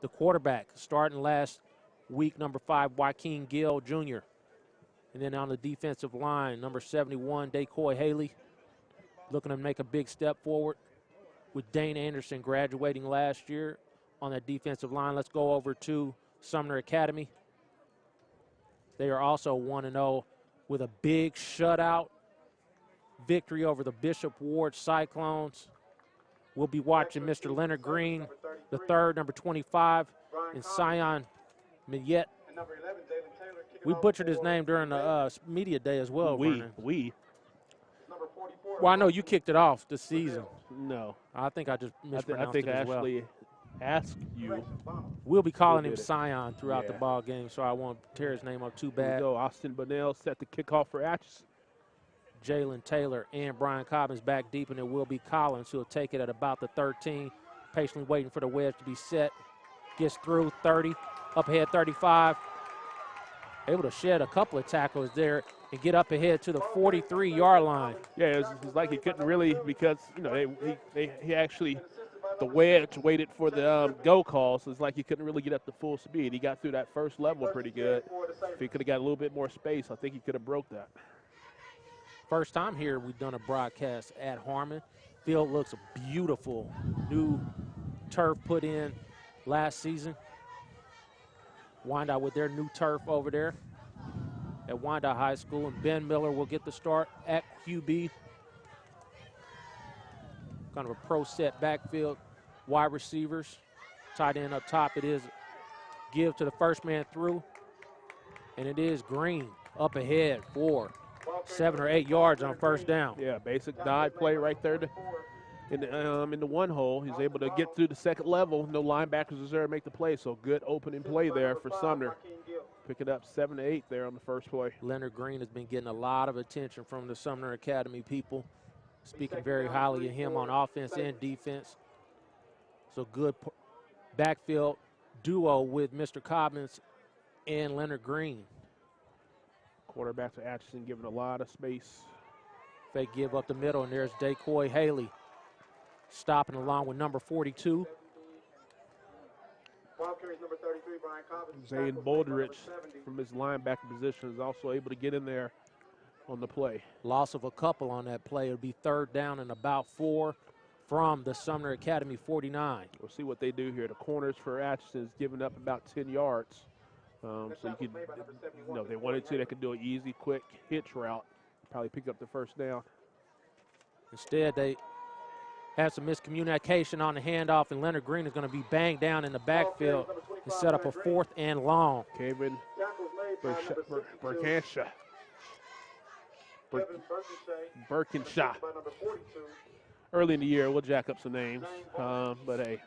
The quarterback, starting last week, number 5, Joaquin Gill Jr. And then on the defensive line, number 71, Decoy Haley, looking to make a big step forward with Dane Anderson graduating last year on that defensive line. Let's go over to Sumner Academy. They are also 1-0 with a big shutout victory over the Bishop Ward Cyclones. We'll be watching Mr. Leonard Green, the third, number 25, and Sion Millette. We butchered his name during the media day as well, Vernon. Well, I know you kicked it off this season. No. I think I just mispronounced it as well. I think I actually asked you. We'll be calling him Sion throughout the ball game, so I won't tear his name up too bad. Go. Austin Bunnell set the kickoff for Atchison. Jalen Taylor and Brian Cobbins back deep, and it will be Collins who will take it at about the 13. Patiently waiting for the wedge to be set. Gets through 30, up ahead 35. Able to shed a couple of tackles there and get up ahead to the 43-yard line. Yeah, it's like he couldn't really, because, you know, he actually, the wedge waited for the go call, so it's like he couldn't really get up to full speed. He got through that first level pretty good. If he could have got a little bit more space, I think he could have broke that. First time here we've done a broadcast at Harmon. Field looks beautiful. New turf put in last season. Wyandotte with their new turf over there at Wyandotte High School. And Ben Miller will get the start at QB. Kind of a pro set backfield. Wide receivers. Tight end up top. It is give to the first man through. And it is Green up ahead for 7 or 8 yards on first down. Yeah, basic dive play right there in the one hole. He's able to get through the second level. No linebackers is there to make the play, so good opening play there for Sumner. Picking up 7 to 8 there on the first play. Leonard Green has been getting a lot of attention from the Sumner Academy people, speaking very highly of him on offense and defense. So good backfield duo with Mr. Cobbins and Leonard Green. Quarterback to Atchison giving a lot of space. They give up the middle, and there's Decoy Haley stopping along with number 42. Zane Bolderich from his linebacker position is also able to get in there on the play. Loss of a couple on that play. It'll be third down and about 4 from the Sumner Academy 49. We'll see what they do here. The corners for Atchison is giving up about 10 yards. So you could, you know, if they wanted to, they could do an easy, quick hitch route, probably pick up the first down. Instead, they had some miscommunication on the handoff, and Leonard Green is going to be banged down in the backfield and set up a 4th and long. Kevin Birkinshaw. Early in the year, we'll jack up some names, but hey.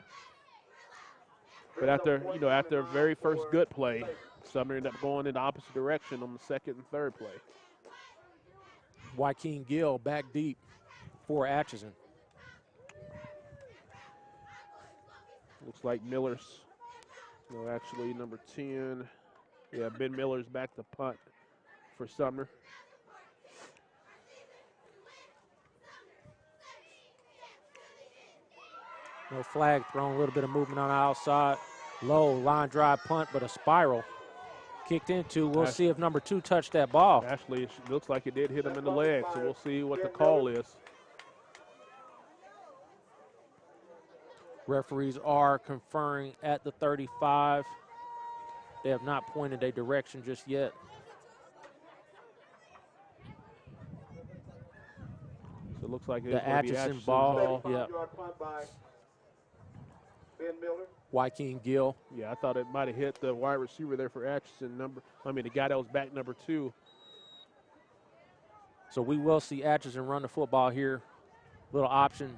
But after a very first good play, Sumner ended up going in the opposite direction on the second and third play. Joaquin Gill back deep for Atchison. Looks like Miller's, no, actually number 10. Yeah, Ben Miller's back to punt for Sumner. No flag thrown, a little bit of movement on the outside. Low line drive punt, but a spiral kicked into. We'll see if number 2 touched that ball. Actually, it looks like it did hit him in the leg, so we'll see what the call is. Referees are conferring at the 35. They have not pointed a direction just yet. So it looks like the Atchison ball. Yeah. Ben Miller. Joaquin Gill. Yeah, I thought it might have hit the wide receiver there for Atchison. The guy that was back number 2. So we will see Atchison run the football here. Little option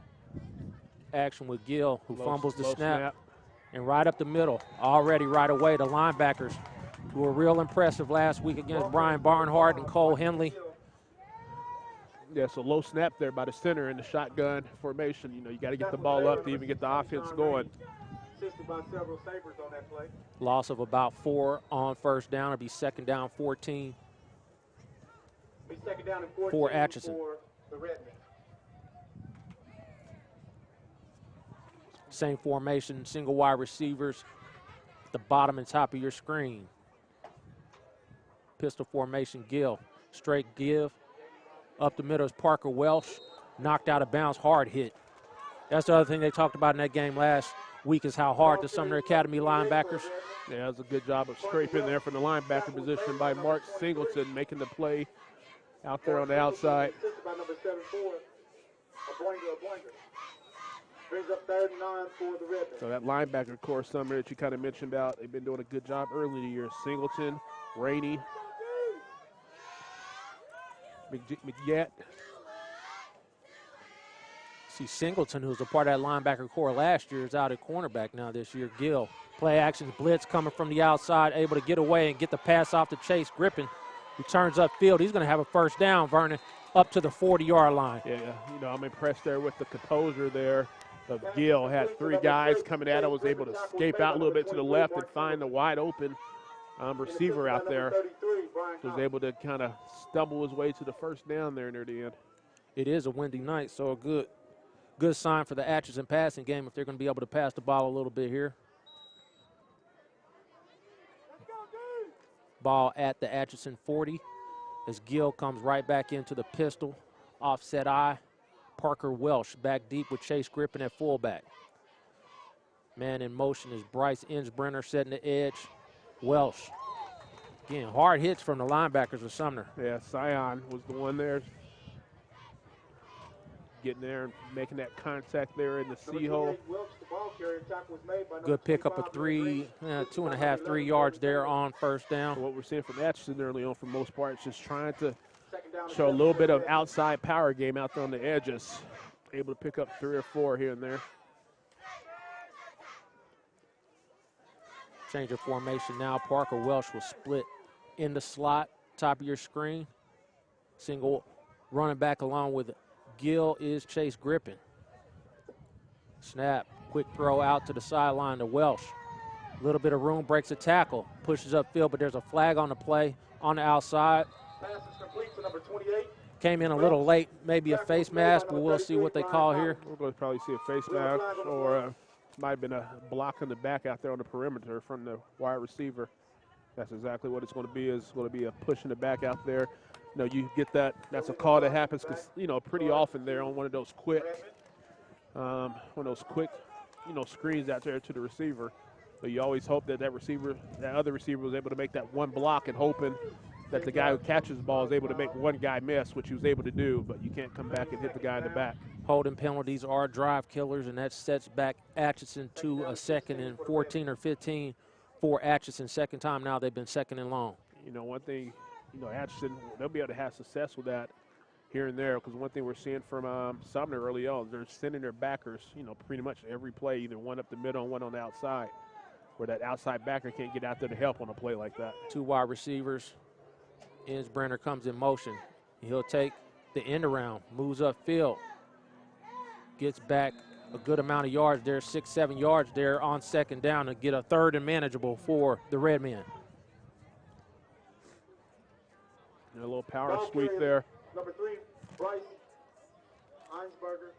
action with Gill, who fumbles the snap. And right up the middle, already right away, the linebackers who were real impressive last week against Brian Barnhart and Cole Henley. Yeah, so low snap there by the center in the shotgun formation. You know, you got to get the ball up to even get the offense going. Loss of about 4 on first down. It'll be second down 14 for Atchison. Same formation, single wide receivers. the bottom and top of your screen. Pistol formation, Gill. Straight give. Up the middle is Parker Welsh. Knocked out of bounds, hard hit. That's the other thing they talked about in that game last week is how hard the Sumner Academy linebackers. Yeah, that was a good job of scraping there from the linebacker position by Mark Singleton, making the play out there on the outside. So that linebacker core, Sumner, that you kind of mentioned about, they've been doing a good job early in the year. Singleton, Rainey, McGett. See Singleton, who was a part of that linebacker core last year, is out at cornerback now this year. Gill, play action blitz coming from the outside, able to get away and get the pass off to Chase Griffin. He turns upfield. He's going to have a first down, Vernon, up to the 40-yard line. Yeah, you know, I'm impressed there with the composure there of Gill. Had three guys coming at him, was able to escape out a little bit to the left and find the wide open receiver out there. Was able to kind of stumble his way to the first down there near the end. It is a windy night, so a good sign for the Atchison passing game if they're going to be able to pass the ball a little bit here. Ball at the Atchison 40 as Gill comes right back into the pistol. Offset eye. Parker Welsh back deep with Chase Griffin at fullback. Man in motion is Bryce Innsbrenner setting the edge. Welsh. Again, hard hits from the linebackers of Sumner. Yeah, Sion was the one there. Getting there and making that contact there in the C-hole. Good pickup of 2.5, 3 yards there on first down. So what we're seeing from Atchison early on for the most part is just trying to show a little bit of outside power game out there on the edges. Able to pick up 3 or 4 here and there. Change of formation now. Parker Welsh will split in the slot, top of your screen. Single running back along with Gill is Chase Griffin. Snap, quick throw out to the sideline to Welsh. A little bit of room, breaks a tackle, pushes upfield, but there's a flag on the play on the outside. Pass is complete for number 28. Came in a little late, maybe a face mask, but we'll see what they call here. We're going to probably see a face mask, or might have been a block in the back out there on the perimeter from the wide receiver. That's exactly what it's going to be. It's going to be a push in the back out there. You know, you get that. That's a call that happens because, you know, pretty often they're on one of those quick, screens out there to the receiver. But you always hope that that other receiver was able to make that one block and hoping that the guy who catches the ball is able to make one guy miss, which he was able to do, but you can't come back and hit the guy in the back. Holding penalties are drive killers, and that sets back Atchison to a second and 14 or 15 for Atchison. Second time now they've been second and long. You know, one thing, Atchison, they'll be able to have success with that here and there, because one thing we're seeing from Sumner early on, they're sending their backers, pretty much every play, either one up the middle and one on the outside, where that outside backer can't get out there to help on a play like that. 2 wide receivers. Innsbrenner comes in motion. He'll take the end around, moves upfield, gets back a good amount of yards there, 6-7 yards there on second down to get a third and manageable for the Redmen. And a little power sweep there. Number 3, Bryce Innsbrenner.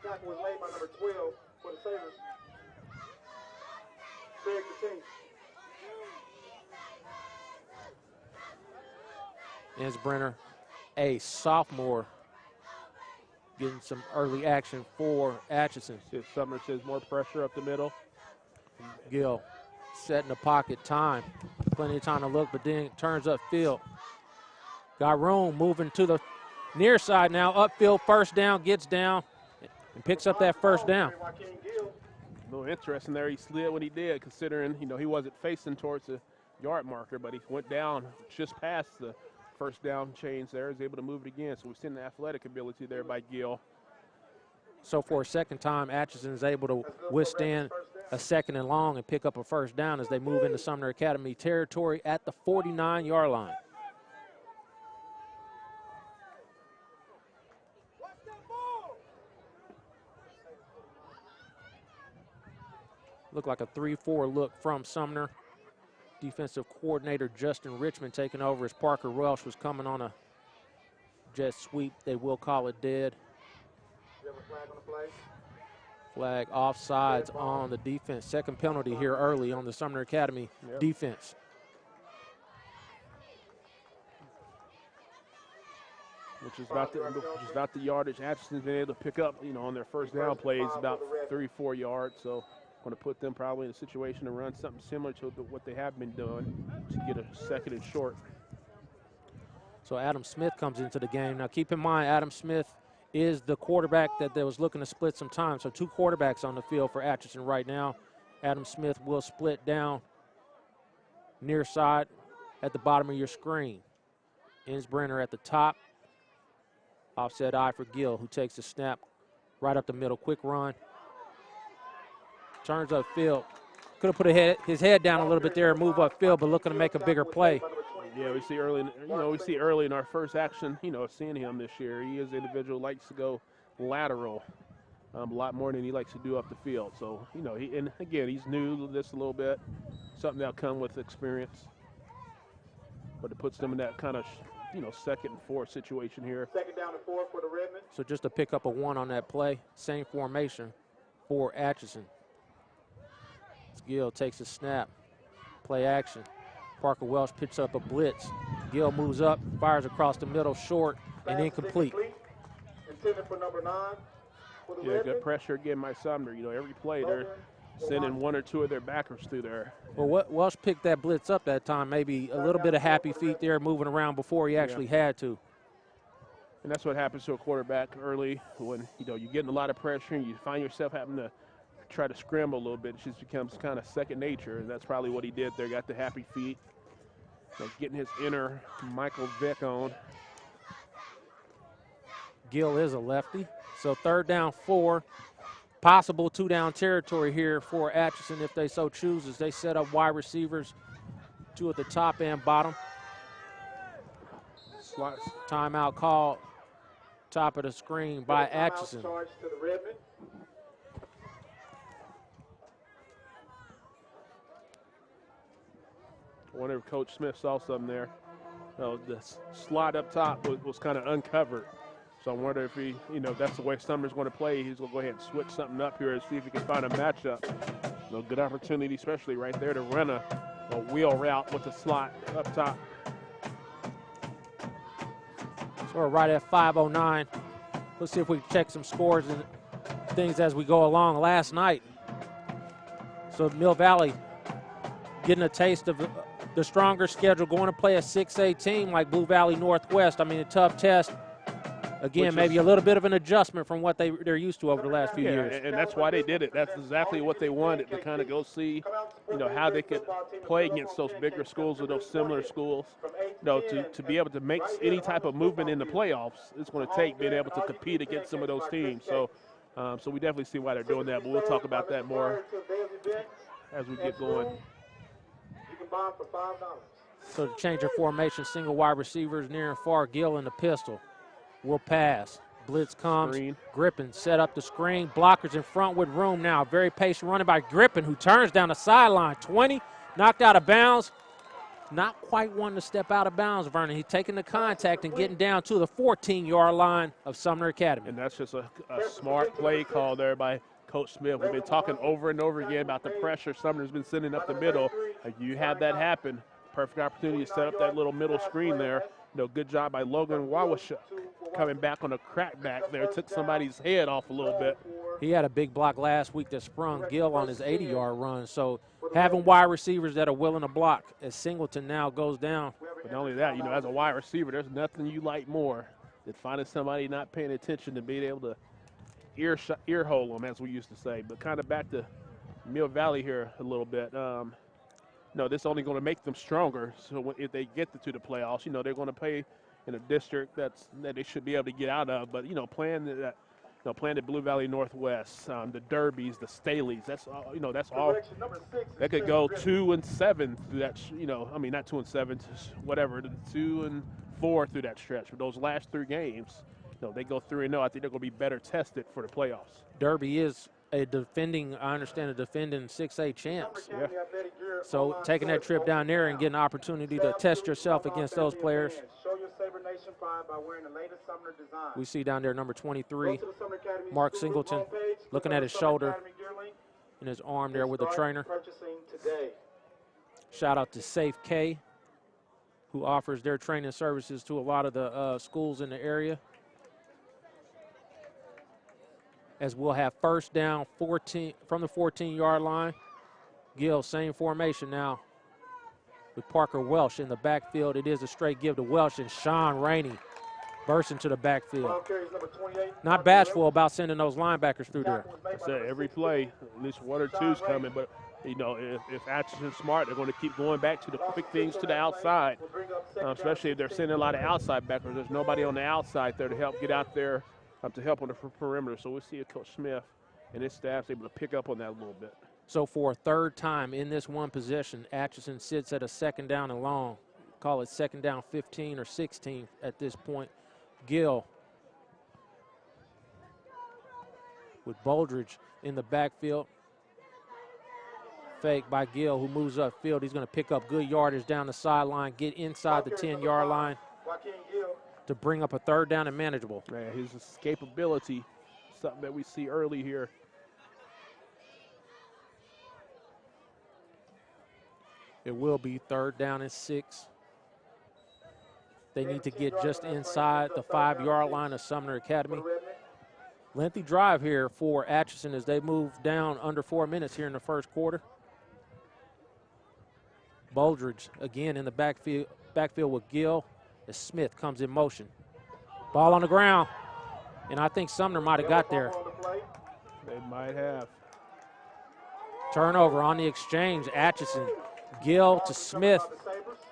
Tackle was made by number 12 for the Sabres. Craig King. Innsbrenner, a sophomore, getting some early action for Atchison. Sumner says more pressure up the middle. Gill setting the pocket, time. Plenty of time to look, but then turns upfield. Got room, moving to the near side now. Upfield, first down, gets down, and picks up that first down. A little interesting there. He slid when he did, considering, he wasn't facing towards the yard marker, but he went down just past the first down chains there. Is able to move it again. So we've seen the athletic ability there by Gill. So for a second time, Atchison is able to withstand a second and long and pick up a first down as they move into Sumner Academy territory at the 49-yard line. Look like a 3-4 look from Sumner. Defensive coordinator Justin Richmond taking over as Parker Welsh was coming on a jet sweep. They will call it dead. Flag offsides on the defense. Second penalty here early on the Sumner Academy defense. Which is about the yardage Atchison's been able to pick up, on their first down plays, about 34 yards. So going to put them probably in a situation to run something similar to what they have been doing to get a second and short. So Adam Smith comes into the game. Now keep in mind, Adam Smith is the quarterback that was looking to split some time. So 2 quarterbacks on the field for Atchison right now. Adam Smith will split down near side at the bottom of your screen. Insbrenner at the top. Offset eye for Gill, who takes the snap right up the middle. Quick run. Turns upfield. Could have put his head down a little bit there and move upfield, but looking to make a bigger play. Yeah, we see early in our first action, seeing him this year. He is an individual who likes to go lateral a lot more than he likes to do up the field. So, and again, he's new to this a little bit. Something that'll come with experience. But it puts them in that kind of, second and 4 situation here. Second down and 4 for the Redmen. So just to pick up a 1 on that play, same formation for Atchison. Gill takes a snap, play action. Parker Welsh picks up a blitz. Gill moves up, fires across the middle, short, and incomplete. Intended for number 9 for the Yeah, good pressure again by Sumner. Every play they're sending 1 or 2 of their backers through there. Well, Welsh picked that blitz up that time. Maybe a little bit of happy feet there moving around before he actually had to. And that's what happens to a quarterback early when, you're getting a lot of pressure and you find yourself having to try to scramble a little bit. It just becomes kind of second nature, and that's probably what he did there. Got the happy feet. Getting his inner Michael Vick on. Gill is a lefty. So 3rd down 4. Possible 2-down territory here for Atchison if they so choose, as they set up wide receivers, 2 at the top and bottom. Slots. Timeout called, top of the screen by Atchison. Charge to the Redmen. I wonder if Coach Smith saw something there. The slot up top was kind of uncovered. So I wonder if that's the way Sumner's going to play. He's going to go ahead and switch something up here and see if he can find a matchup. Good opportunity, especially right there, to run a wheel route with the slot up top. So we're right at 5:09. Let's see if we can check some scores and things as we go along. Last night, so Mill Valley getting a taste of the stronger schedule, going to play a 6A team like Blue Valley Northwest. I mean, a tough test. Again, maybe a little bit of an adjustment from what they're used to over the last few years. And that's why they did it. That's exactly what they wanted, to kind of go see, how they could play against those bigger schools or those similar schools. To be able to make any type of movement in the playoffs, it's going to take being able to compete against some of those teams. So we definitely see why they're doing that, but we'll talk about that more as we get going. You can buy them for $5. So to change your formation, single wide receivers near and far, Gill in the pistol. Will pass. Blitz comes. Screen. Grippin set up the screen. Blockers in front with room now. Very patient running by Grippin, who turns down the sideline. 20, knocked out of bounds. Not quite wanting to step out of bounds, Vernon. He's taking the contact and getting down to the 14-yard line of Sumner Academy. And that's just a smart play call there by Coach Smith. We've been talking over and over again about the pressure Sumner's been sending up the middle. You have that happen. Perfect opportunity to set up that little middle screen there. Good job by Logan Wawasha coming back on a crackback there. Took somebody's head off a little bit. He had a big block last week that sprung Gill on his 80-yard run. So having wide receivers that are willing to block as Singleton now goes down. But not only that, as a wide receiver, there's nothing you like more than finding somebody not paying attention and being able to ear hole them, as we used to say. But kind of back to Mill Valley here a little bit. This is only going to make them stronger. So if they get to the playoffs, they're going to play in a district that they should be able to get out of. But playing at Blue Valley Northwest, the Derbies, the Staleys, that's all. That's all. They could go 2-7 through that. Not 2-7, whatever, 2-4 through that stretch. But those last 3 games, they go 3-0. I think they're going to be better tested for the playoffs. Derby is a defending 6A champs. Yeah. So taking that trip down there and getting an opportunity to test yourself against those players. Nation Pride by wearing the latest Sumner design. We see down there number 23, Go to the Sumner Academy Mark School Singleton, homepage, looking click on at the his Sumner shoulder Academy gear link, and his arm and there with the start trainer. purchasing today. Shout out to Safe K, who offers their training services to a lot of the schools in the area. As we'll have first down 14 from the 14-yard line. Gill, same formation now with Parker Welsh in the backfield. It is a straight give to Welsh, and Sean Rainey bursts into the backfield. Ball carries number 28. Not bashful about sending those linebackers through there. I said every play, at least one or two's coming, but you know, if Atchison's smart, they're going to keep going back to the quick things to the outside, especially if they're sending a lot of outside backers. There's nobody on the outside there to help get out there, to help on the perimeter. So we'll see if Coach Smith and his staff's able to pick up on that a little bit. So for a third time in this one possession, Atchison sits at a second down and long. Call it second down 15 or 16 at this point. Gill with Boldridge in the backfield. Fake by Gill, who moves upfield. He's going to pick up good yardage down the sideline, get inside the 10-yard line to bring up a third down and manageable. Man, his escapability, something that we see early here. It will be third down and 6. They need to get just inside the 5-yard line of Sumner Academy. Lengthy drive here for Atchison as they move down under 4 minutes here in the first quarter. Boldridge again in the backfield with Gill as Smith comes in motion. Ball on the ground, and I think Sumner might have got there. They might have. Turnover on the exchange. Atchison, Gill to Smith,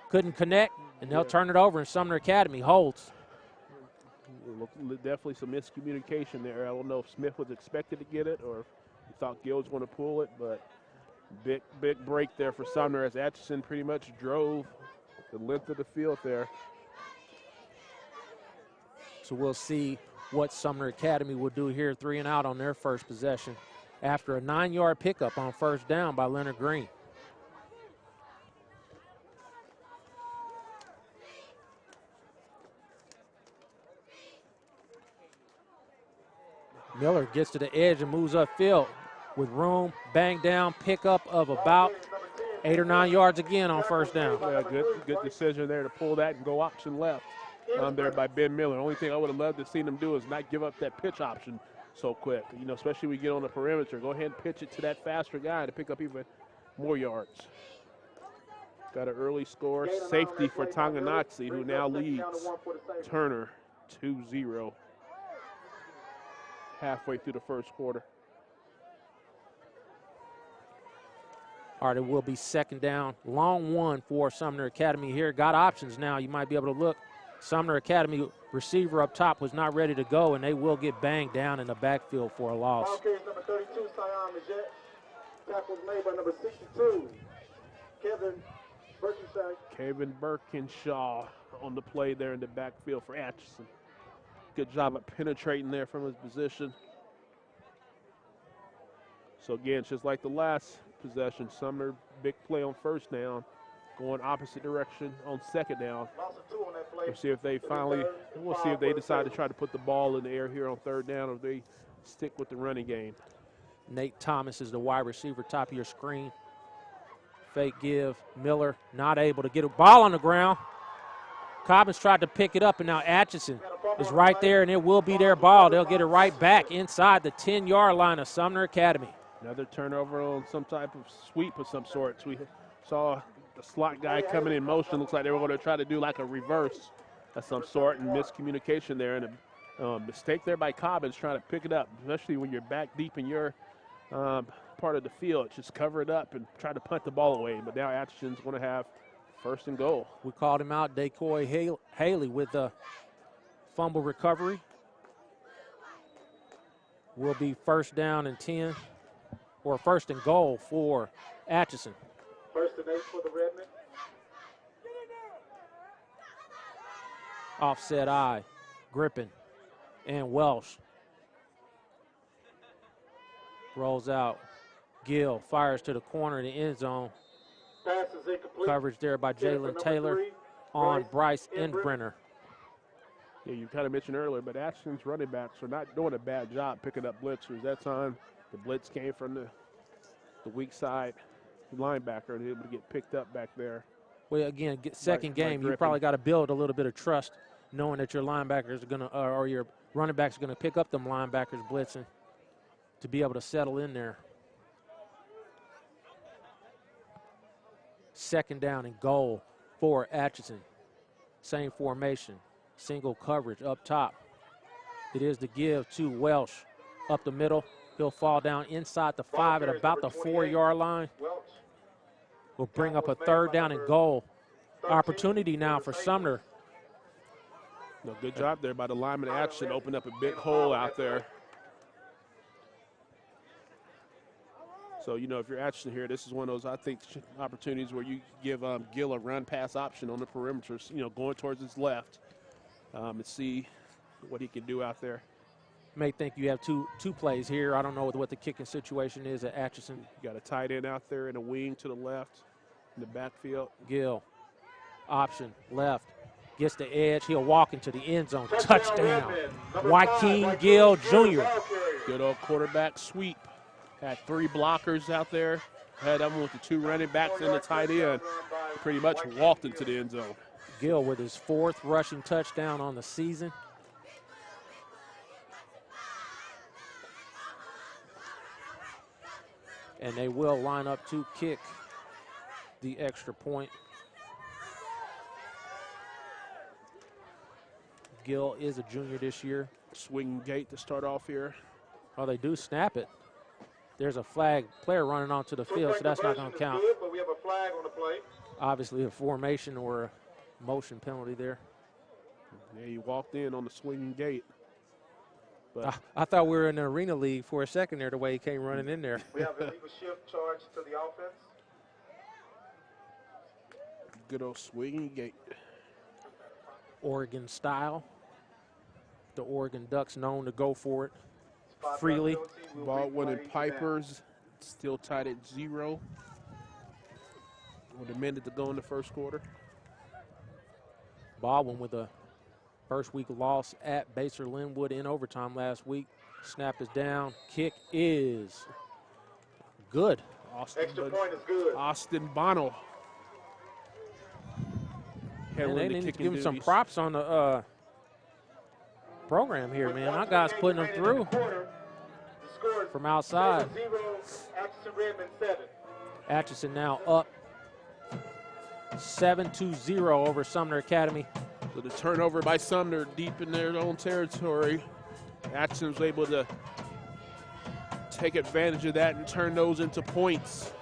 couldn't connect, and they'll turn it over, and Sumner Academy holds. Definitely some miscommunication there. I don't know if Smith was expected to get it or he thought Gill was going to pull it, but big break there for Sumner as Atchison pretty much drove the length of the field there. So we'll see what Sumner Academy will do here, 3 and out on their first possession after a 9-yard pickup on first down by Leonard Green. Miller gets to the edge and moves upfield with room, bang down, pickup of about 8 or 9 yards again on first down. Yeah, good decision there to pull that and go option left there by Ben Miller. Only thing I would have loved to see him do is not give up that pitch option so quick. You know, especially when we get on the perimeter, go ahead and pitch it to that faster guy to pick up even more yards. Got an early score, safety for Tonganoxie, who now leads Turner 2-0. Halfway through the first quarter. All right, it will be second down. Long one for Sumner Academy here. Got options now. You might be able to look. Sumner Academy receiver up top was not ready to go, and they will get banged down in the backfield for a loss. Ball carries number 32, Sion Leggett. Tackle was made by number 62, Kevin Birkinshaw on the play there in the backfield for Atchison. Good job at penetrating there from his position. So again, just like the last possession, Sumner big play on first down, going opposite direction on second down. We'll see if they decide to try to put the ball in the air here on third down, or if they stick with the running game. Nate Thomas is the wide receiver, top of your screen. Fake give, Miller not able to get a ball on the ground. Cobbins tried to pick it up, and now Atchison is right there, and it will be their ball. They'll get it right back inside the 10-yard line of Sumner Academy. Another turnover on some type of sweep of some sorts. We saw the slot guy coming in motion. Looks like they were going to try to do like a reverse of some sort, and miscommunication there, and a mistake there by Cobbins trying to pick it up, especially when you're back deep in your part of the field. Just cover it up and try to punt the ball away. But now Atchison's going to have first and goal. We called him out, Decoy Haley, with the fumble recovery. Will be first down and 10, or first and goal for Atchison. First and 8 for the Redmen. Offset eye, Grippin and Welsh. Rolls out. Gill fires to the corner of the end zone. Pass is incomplete. Coverage there by Jalen Taylor on Bryce Endbrenner. Yeah, you kind of mentioned earlier, but Atchison's running backs are not doing a bad job picking up blitzers. That time, the blitz came from the weak side linebacker and able to get picked up back there. Well, again, second game, you probably got to build a little bit of trust, knowing that your linebackers are going to, or your running backs are going to pick up them linebackers blitzing to be able to settle in there. Second down and goal for Atchison. Same formation, single coverage up top. It is the give to Welsh up the middle. He'll fall down inside the 5 at about the 4-yard line. Will bring up a third down and goal. Opportunity now for Sumner. No, good job there by the lineman Atchison. Opened up a big hole out there. So, you know, if you're Atchison here, this is one of those, I think, opportunities where you give Gill a run-pass option on the perimeter, you know, going towards his left and see what he can do out there. May think you have two plays here. I don't know what the kicking situation is at Atchison. You got a tight end out there and a wing to the left in the backfield. Gill, option, left, gets the edge. He'll walk into the end zone. Touchdown. Joaquin Gill Jr. Good old quarterback sweep. Had 3 blockers out there. Had them with the 2 running backs and the tight end. Pretty much walked into the end zone. Gill with his 4th rushing touchdown on the season. And they will line up to kick the extra point. Gill is a junior this year. Swing gate to start off here. Oh, they do snap it. There's a flag player running onto the field, so that's not going to count. Good, but we have a flag on the play. Obviously a formation or a motion penalty there. Yeah, he walked in on the swinging gate. But I thought we were in the Arena League for a second there, the way he came running in there. We have illegal shift charge to the offense. Good old swinging gate. Oregon style. The Oregon Ducks known to go for it freely. Baldwin and Pipers still tied at 0. With a minute to go in the first quarter. Baldwin with a first week loss at Baser Linwood in overtime last week. Snap is down. Kick is good. Extra point is good. Austin Bono. And they need to give him some props on the program here, man. My guy's putting them through from outside. Atchison now up 7-0 over Sumner Academy. So the turnover by Sumner deep in their own territory. Atchison was able to take advantage of that and turn those into points.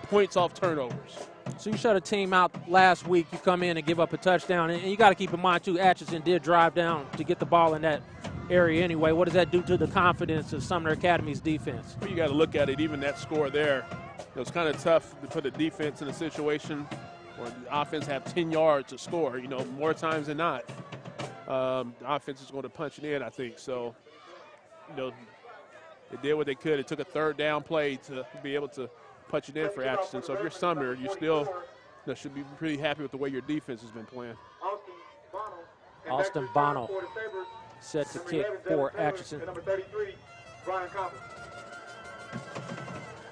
Points off turnovers. So you shut a team out last week, you come in and give up a touchdown. And you got to keep in mind, too, Atchison did drive down to get the ball in that area anyway. What does that do to the confidence of Sumner Academy's defense? Well, you got to look at it, even that score there. It was kind of tough to put the defense in a situation where the offense have 10 yards to score, you know, more times than not. The offense is going to punch it in, I think. So, you know, they did what they could. It took a third down play to be able to punch it in for Atchison. So if you're Sumner, you still should be pretty happy with the way your defense has been playing. Austin Bono set to kick for Atchison.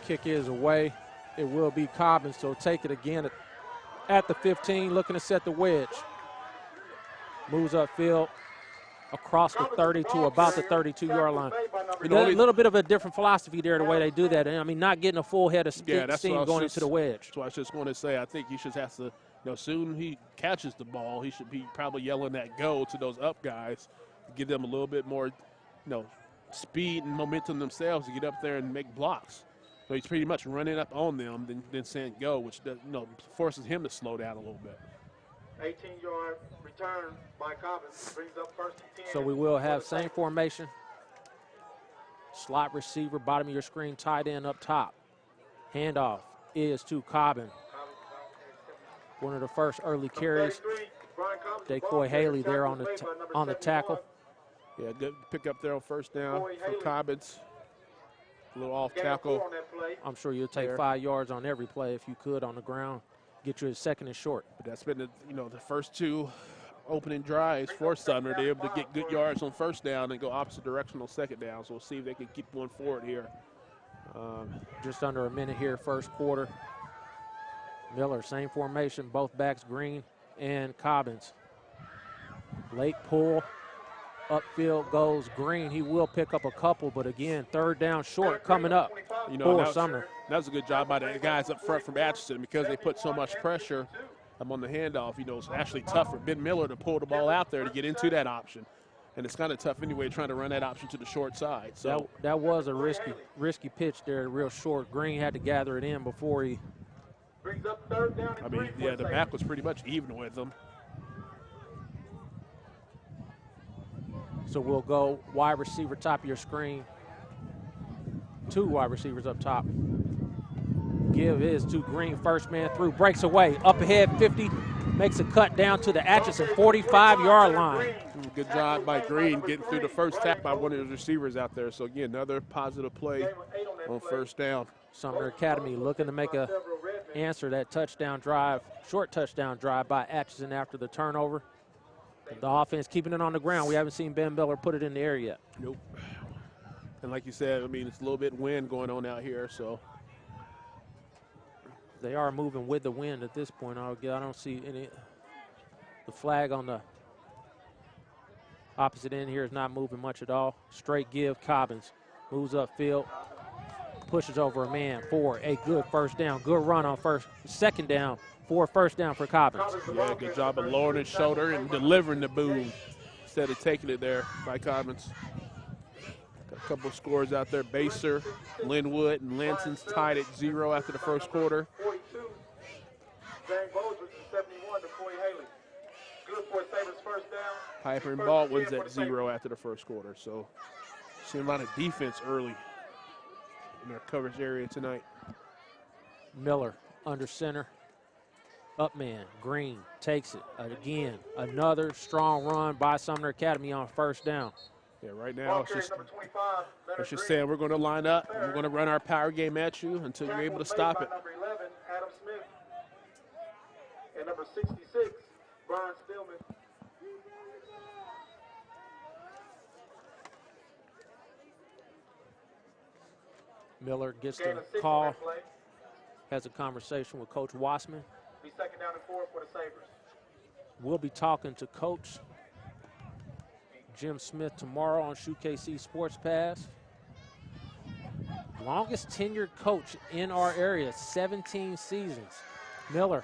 Kick is away. It will be Cobbins, so take it again at the 15, looking to set the wedge. Moves upfield across the 30 to about the 32-yard line. A little bit of a different philosophy there, the way they do that. I mean, not getting a full head of steam going into the wedge. That's what I was just going to say. I think he should have to, you know, soon he catches the ball, he should be probably yelling that go to those up guys, give them a little bit more, you know, speed and momentum themselves to get up there and make blocks. So he's pretty much running up on them, then saying go, which, you know, forces him to slow down a little bit. 18-yard return by Cobbins brings up first and 10. So we will have same formation. Slot receiver, bottom of your screen, tight end up top. Handoff is to Cobbin. One of the first early carries. Decoy Haley there on the tackle. Yeah, good pick up there on first down for Cobbins. A little off tackle. I'm sure you'll take 5 yards on every play if you could on the ground. Get you a second and short. But that's been the, you know, the first 2 opening drives for Sumner. They're able to get good yards on first down and go opposite direction on second down. So we'll see if they can keep going forward here. Just under a minute here, first quarter. Miller, same formation, both backs, Green and Cobbins. Late pull, upfield goes Green. He will pick up a couple, but again, third down short coming up for Sumner. That was a good job by the guys up front from Atchison because they put so much pressure on the handoff. It's actually tough for Ben Miller to pull the ball out there to get into that option. And it's kind of tough anyway trying to run that option to the short side. So that was a risky pitch there, real short. Green had to gather it in before he. I mean, yeah, the back was pretty much even with them. So we'll go wide receiver top of your screen. 2 wide receivers up top. Give is to Green, first man through, breaks away, up ahead 50, makes a cut down to the Atchison 45-yard line. Good job by Green getting through the first tap by one of his receivers out there. So again, another positive play on first down. Sumner Academy looking to make a answer that touchdown drive, short touchdown drive by Atchison after the turnover. The offense keeping it on the ground. We haven't seen Ben Miller put it in the air yet. Nope. And like you said, I mean, it's a little bit wind going on out here, so. They are moving with the wind at this point. I don't see any. The flag on the opposite end here is not moving much at all. Straight give, Cobbins moves upfield, pushes over a man for a good first down. Good run on second down for first down for Cobbins. Yeah, good job of lowering his shoulder and delivering the boom instead of taking it there by Cobbins. Got a couple of scores out there. Baser, Linwood, and Lanson's tied at 0 after the first quarter. Piper and Baldwin's at 0 after the first quarter. So seeing a lot of defense early in our coverage area tonight. Miller under center. Up man, Green takes it again. Another strong run by Sumner Academy on first down. Yeah, right now it's just saying we're going to line up and we're going to run our power game at you until you're able to stop it. And number 66, Brian Stillman. Miller gets the call, has a conversation with Coach Wassman. Be second down and 4 for the Sabres. We'll be talking to Coach Jim Smith tomorrow on Shoe KC Sports Pass. Longest tenured coach in our area, 17 seasons. Miller,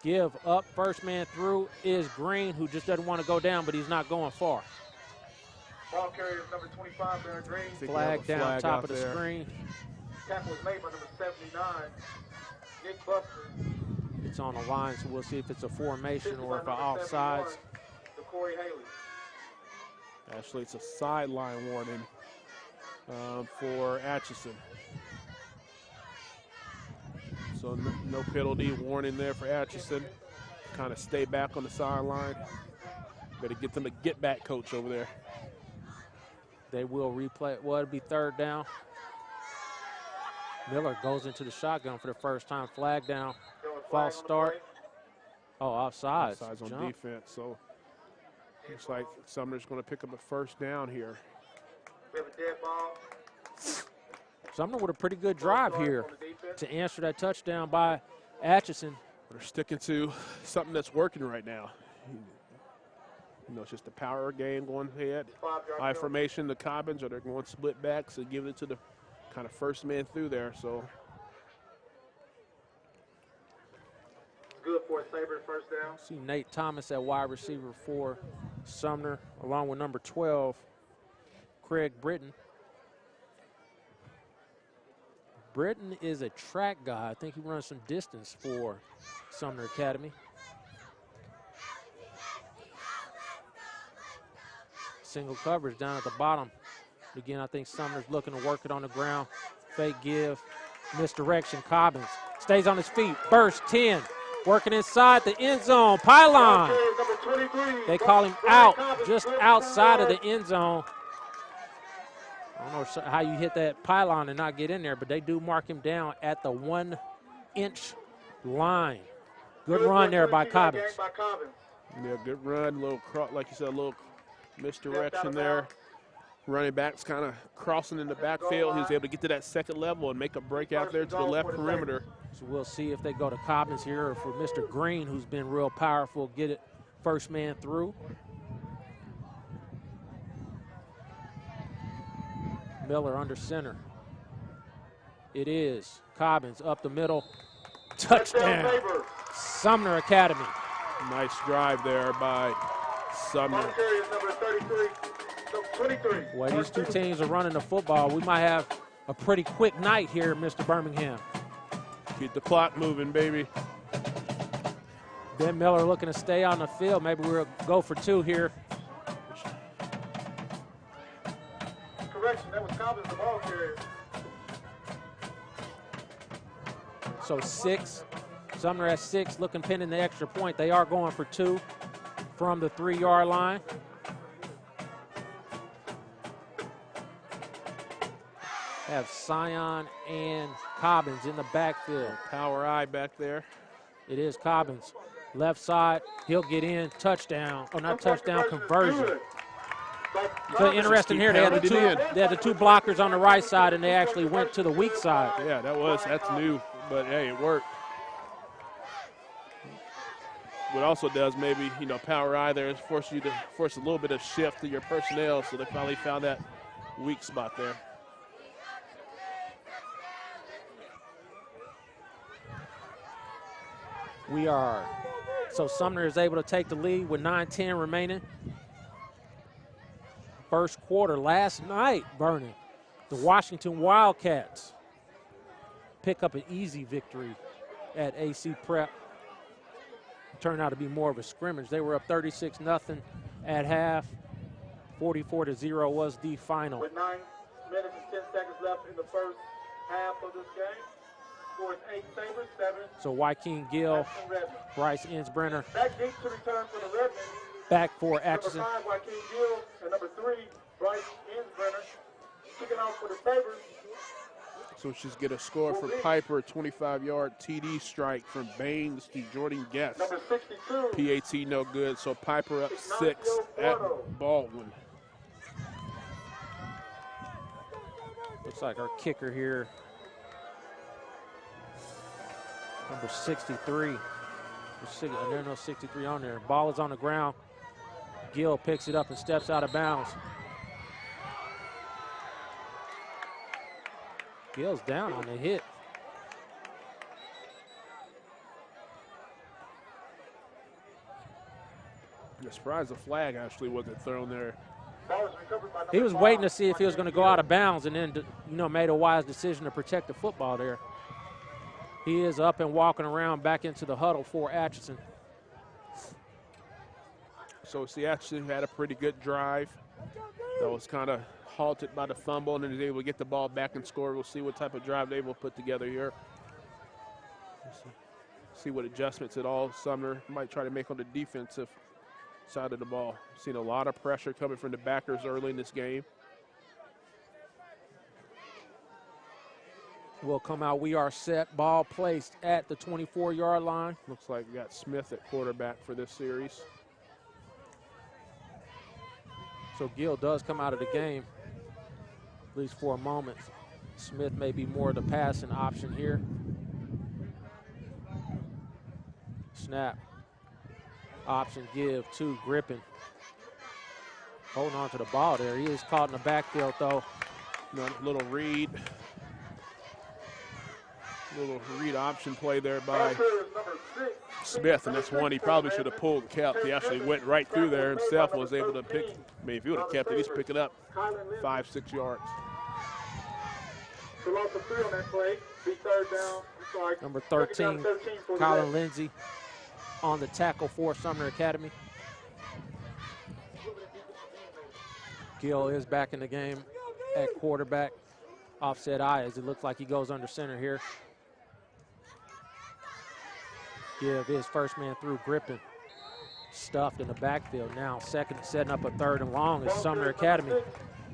give up, first man through is Green, who just doesn't want to go down, but he's not going far. Ball carrier is number 25, Darren Green. Flag down top of the screen. Tackle was made by number 79, Nick Buster. It's on the line, so we'll see if it's a formation or if it's offsides. Corey Haley. Actually, it's a sideline warning for Atchison. So no penalty warning there for Atchison. Kind of stay back on the sideline. Better get them a get-back coach over there. They will replay. Well, it'll be third down. Miller goes into the shotgun for the first time. Flag down. False start. Oh, offsides. Offsides on defense. So looks like Sumner's going to pick up a first down here. We have a dead ball. Sumner with a pretty good drive here to answer that touchdown by Atchison. They're sticking to something that's working right now. It's just the power game going ahead. I formation, the Cobbins, or they're going split backs and giving it to the kind of first man through there. So good for a Sabre first down. See Nate Thomas at wide receiver for Sumner, along with number 12, Craig Britton. Britton is a track guy. I think he runs some distance for Sumner Academy. Single coverage down at the bottom. Again, I think Sumner's looking to work it on the ground. Fake give, misdirection. Cobbins stays on his feet. Burst 10, working inside the end zone. Pylon. They call him out, just outside of the end zone. I don't know how you hit that pylon and not get in there, but they do mark him down at the 1 inch line. Good run there by Cobbins. Yeah, good run, little like you said, a little misdirection there. Running back's kind of crossing in the backfield. He was able to get to that second level and make a break out there to the left perimeter. So we'll see if they go to Cobbins here or for Mr. Green, who's been real powerful, get it first man through. Miller under center. It is Cobbins up the middle. Touchdown, Sumner Academy. Nice drive there by Sumner. The way these two teams are running the football, we might have a pretty quick night here, Mr. Birmingham. Keep the clock moving, baby. Ben Miller looking to stay on the field. Maybe we'll go for two here. Correction, that was Cobbins, the ball carrier. So 6. Sumner at 6, looking pinning the extra point. They are going for 2 from the 3-yard line. Have Sion and Cobbins in the backfield. Power eye back there. It is Cobbins. Left side, he'll get in. Touchdown. Oh, not touchdown, conversion. So interesting here, they had the two blockers on the right side, and they actually went to the weak side. Yeah, that's new, but hey, it worked. What also does maybe, power eye there is force a little bit of shift to your personnel, so they finally found that weak spot there. So Sumner is able to take the lead with 9:10 remaining. First quarter last night, Vernon, the Washington Wildcats pick up an easy victory at AC Prep. It turned out to be more of a scrimmage. They were up 36-0 at half. 44-0 was the final. With 9 minutes and 10 seconds left in the first half of this game. Scores 8 Sabres, 7. So Joaquin Gill, Bryce Ensbrenner. Back deep to return for the Redmen. Back for Atchison. Number 5, Joaquin Gill, and number 3, Bryce Ensbrenner. Kicking off for the Sabres. So she's get a score for Piper, 25-yard TD strike from Baines to Jordan Guest. Number 62. PAT no good, so Piper up 6 at Baldwin. Looks like our kicker here, number 63. There's no 63 on there. Ball is on the ground. Gill picks it up and steps out of bounds. Gill's down on the hit. I'm surprised the flag actually wasn't thrown there. He was waiting to see if he was going to go out of bounds, and then made a wise decision to protect the football there. He is up and walking around back into the huddle for Atchison. So Atchison had a pretty good drive. That was kind of halted by the fumble, and then was able to get the ball back and score. We'll see what type of drive they will put together here. See what adjustments at all Sumner might try to make on the defensive side of the ball. Seen a lot of pressure coming from the backers early in this game. Will come out. We are set. Ball placed at the 24-yard line. Looks like we got Smith at quarterback for this series. So Gill does come out of the game, at least for a moment. Smith may be more of the passing option here. Snap. Option give to Grippin. Holding on to the ball there. He is caught in the backfield, though. Little read option play there by Smith, and that's one he probably should have pulled and kept. He actually went right through there himself and was able to pick. I mean, if he would have kept it, he's picking up 5-6 yards. Number 13, Colin Lindsey on the tackle for Sumner Academy. Gill is back in the game at quarterback. Offset eye as it looks like he goes under center here. Give his first man through. Grippin. Stuffed in the backfield now. Second, setting up a 3rd and long is Sumner Academy.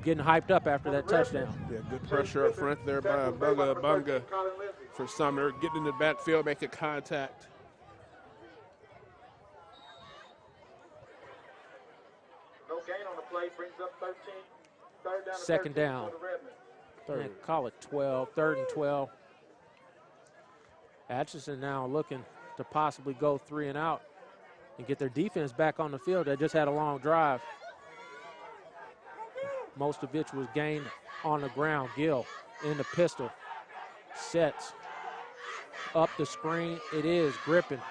Getting hyped up after that touchdown. Yeah, good pressure up front there by Bunga for Sumner. Getting in the backfield, making contact. play brings up 13. Third down. Second down. For the Redmen. And call it 12, 3rd and 12. Atchison now looking to possibly go 3 and out and get their defense back on the field. They just had a long drive. Most of which was gained on the ground. Gill in the pistol. Sets. Up the screen. It is gripping.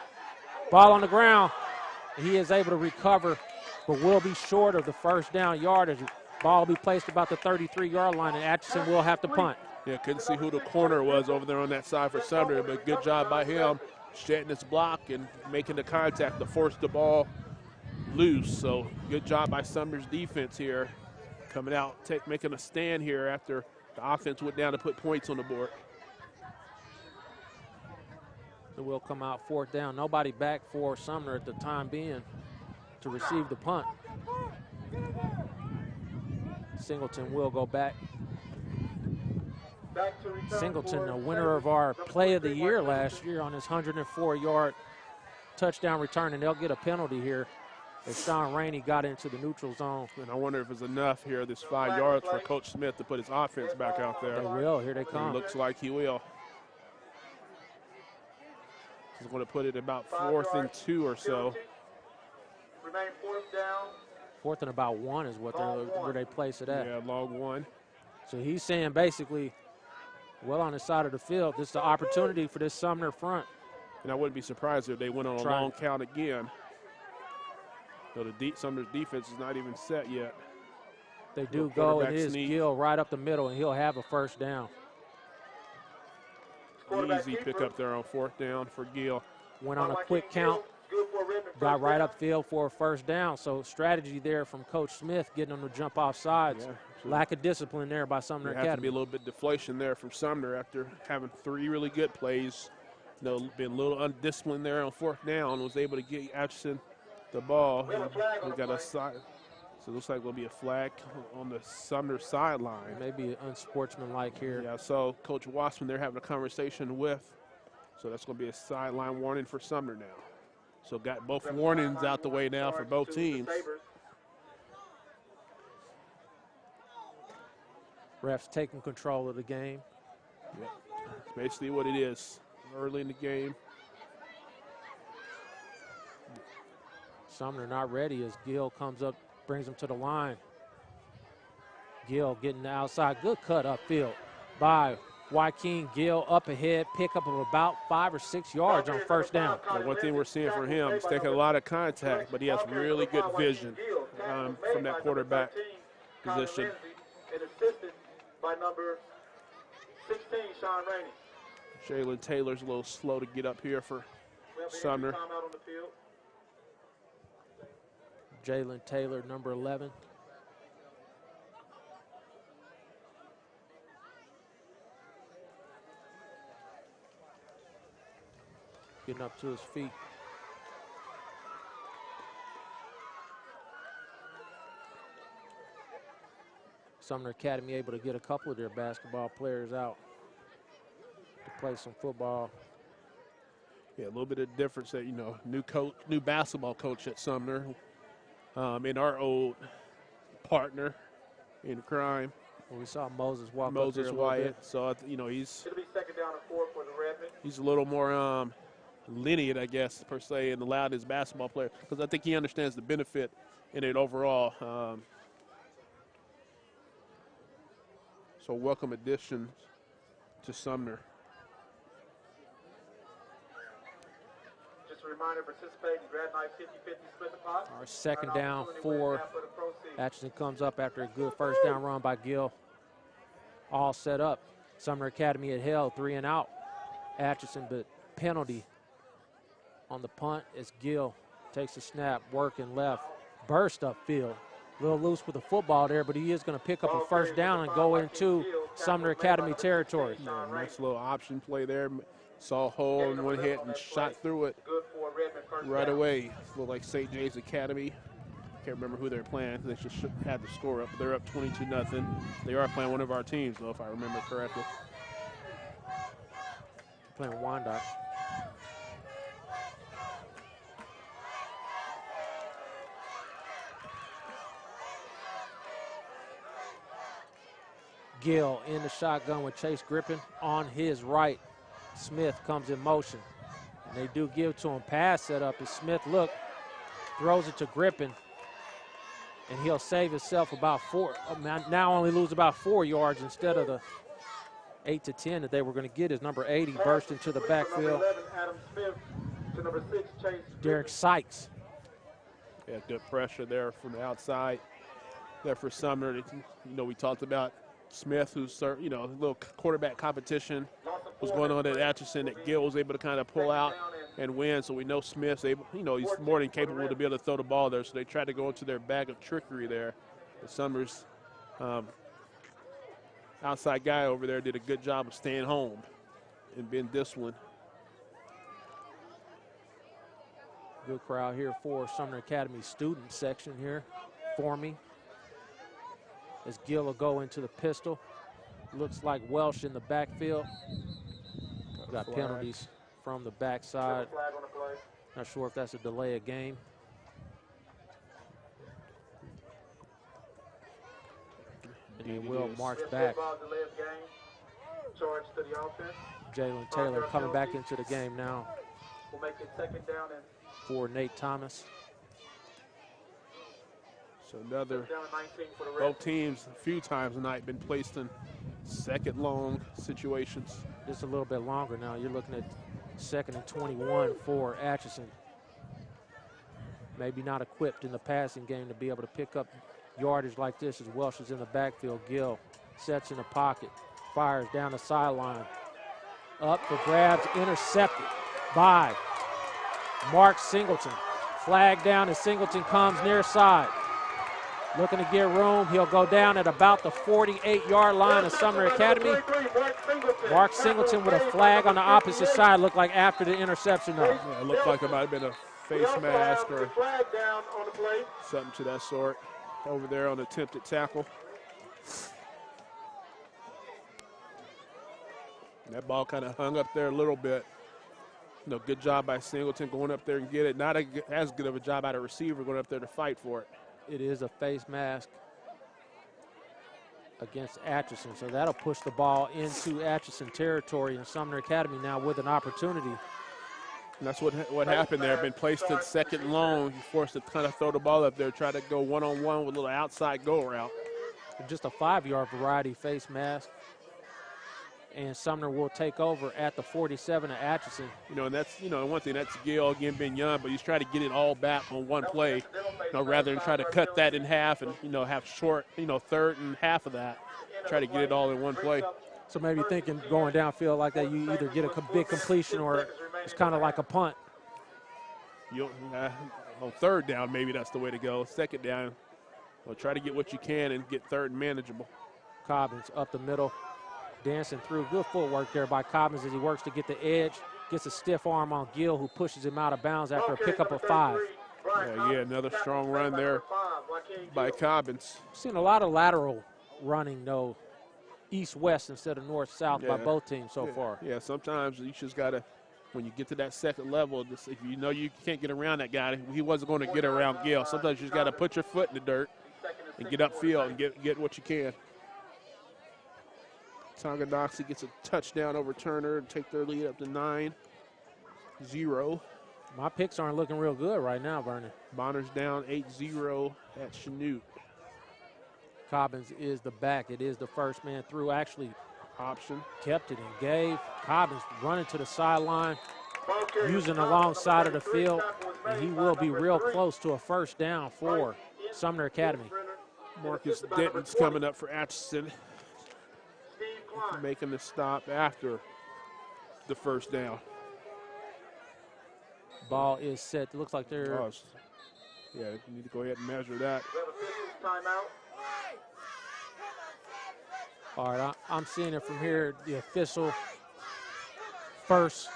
Ball on the ground. He is able to recover, but will be short of the first down yardage. Ball will be placed about the 33-yard line, and Atchison will have to punt. Yeah, couldn't see who the corner was over there on that side for Sumner, but good job by him shedding his block and making the contact to force the ball loose. So good job by Sumner's defense here, coming out, making a stand here after the offense went down to put points on the board. So we'll come out 4th down. Nobody back for Sumner at the time being to receive the punt. Singleton will go back. Singleton, the winner of our play of the year last year on his 104-yard touchdown return, and they'll get a penalty here as Sean Rainey got into the neutral zone. And I wonder if it's enough here, this 5 yards for Coach Smith to put his offense back out there. They will. Here they come. It looks like he will. He's going to put it about 4th and 2 or so. Remain 4th down. 4th and about 1 is what where they place it at. Yeah, long 1. So he's saying basically, well on the side of the field, this is the opportunity for this Sumner front. And I wouldn't be surprised if they went on a long count again. So Sumner's defense is not even set yet. They do go, and it is Gill right up the middle, and he'll have a first down. Easy pick up there on 4th down for Gill. Went on a quick count, got right upfield for a first down. So strategy there from Coach Smith, getting them to jump off sides. Yeah. Lack of discipline there by Sumner Academy. There has to be a little bit of deflation there from Sumner after having 3 really good plays. You know, been a little undisciplined there on 4th down. Was able to get Atchison the ball. We got a side. So it looks like there'll be a flag on the Sumner sideline. Maybe unsportsmanlike here. Yeah, so Coach Wassman, they're having a conversation with. So that's going to be a sideline warning for Sumner now. So got both warnings out the way now for both teams. Refs taking control of the game. Yeah, that's basically what it is early in the game. Sumner not ready as Gill comes up, brings him to the line. Gill getting the outside, good cut upfield by Joaquin Gill up ahead, pickup of about 5 or 6 yards on first down. Well, one thing we're seeing from him, he's taking a lot of contact, but he has really good vision from that quarterback position. And assisted by number 16, Sean Rainey. Jalen Taylor's a little slow to get up here for Sumner. Jalen Taylor, number 11. Getting up to his feet. Sumner Academy able to get a couple of their basketball players out to play some football. Yeah, a little bit of difference that, you know, new basketball coach at Sumner. In our old partner in crime. Well, we saw Moses walk Moses up there Wyatt. So, you know, he's It'll be 2nd down and 4 for the Redmen. He's a little more linear, I guess, per se, and allowed his basketball player, because I think he understands the benefit in it overall. So welcome addition to Sumner. Just a reminder, participate in grad night 50-50 split the pot. Our 2nd down 4. Atchison comes up after a good first down run by Gill. All set up. Sumner Academy had held 3 and out. Atchison, but penalty on the punt as Gill takes a snap, working left, burst upfield. A little loose with the football there, but he is going to pick up a first down and go into Sumner Academy territory. Yeah, nice little option play there. Saw a hole and went ahead and shot through it right away. Looked like St. James Academy. Can't remember who they're playing. They just had the score up. They're up 22-0. They are playing one of our teams, though, if I remember correctly. Playing Wyandotte. Gill in the shotgun with Chase Griffin on his right. Smith comes in motion. And they do give to him. Pass set up as Smith, look, throws it to Griffin. And he'll save himself about 4. Now only lose about 4 yards instead of the 8 to 10 that they were going to get. As number 80 burst into the backfield. Derek Sykes. Yeah, good pressure there from the outside. There for Sumner. You know, we talked about Smith, who's, you know, a little quarterback competition was going on at Atchison that Gill was able to kind of pull out and win. So we know Smith's able, you know, he's more than capable to be able to throw the ball there. So they tried to go into their bag of trickery there. But Sumner's outside guy over there did a good job of staying home and being disciplined. Good crowd here for Sumner Academy student section here forming. As Gill will go into the pistol. Looks like Welsh in the backfield. Got penalties from the backside. Not sure if that's a delay of game. And they will march back. Jalen Taylor coming back into the game now for Nate Thomas. So both teams a few times tonight been placed in second long situations. Just a little bit longer now. You're looking at 2nd and 21 for Atchison. Maybe not equipped in the passing game to be able to pick up yardage like this as Welsh is in the backfield. Gill sets in the pocket, fires down the sideline. Up for grabs, intercepted by Mark Singleton. Flag down as Singleton comes near side. Looking to get room. He'll go down at about the 48-yard line of Sumner Academy. Mark Singleton with a flag on the opposite side. Looked like after the interception, though. Yeah, it looked like it might have been a face mask or something to that sort over there on attempted tackle. And that ball kind of hung up there a little bit. You know, good job by Singleton going up there and get it. Not as good of a job by the receiver going up there to fight for it. It is a face mask against Atchison, so that'll push the ball into Atchison territory, and Sumner Academy now with an opportunity. And that's what happened there. Been placed in second and long. You're forced to kind of throw the ball up there, try to go one-on-one with a little outside go route. Just a 5-yard variety face mask. And Sumner will take over at the 47 of Atchison. You know, and that's, you know, one thing, that's Gill, again, being young, but he's trying to get it all back on one play, you know, rather than try to cut that in half and, you know, have short, you know, third and half of that. Try to get it all in one play. So maybe thinking going downfield like that, you either get a big completion or it's kind of like a punt. On third down, maybe that's the way to go. Second down, well, try to get what you can and get third and manageable. Cobbins up the middle. Dancing through. Good footwork there by Cobbins as he works to get the edge. Gets a stiff arm on Gill, who pushes him out of bounds after a pickup of 5. Yeah, another strong run there by Cobbins. Seen a lot of lateral running, though, east-west instead of north-south by both teams so far. Yeah, sometimes you just got to, when you get to that second level, if you know you can't get around that guy, he wasn't going to get around Gill. Sometimes you just got to put your foot in the dirt and get upfield and get what you can. Tonganoxie gets a touchdown over Turner and take their lead up to 9-0. My picks aren't looking real good right now, Vernon. Bonner's down 8-0 at Chanute. Cobbins is the back. It is the first man through. Actually, option. Kept it and gave. Cobbins running to the sideline, using the long side of the field, and he will be real close to a first down for Sumner Academy. Marcus Denton's coming up for Atchison, making the stop after the first down. Ball is set. It looks like they're. Yeah, you need to go ahead and measure that. All right, I'm seeing it from here. The official first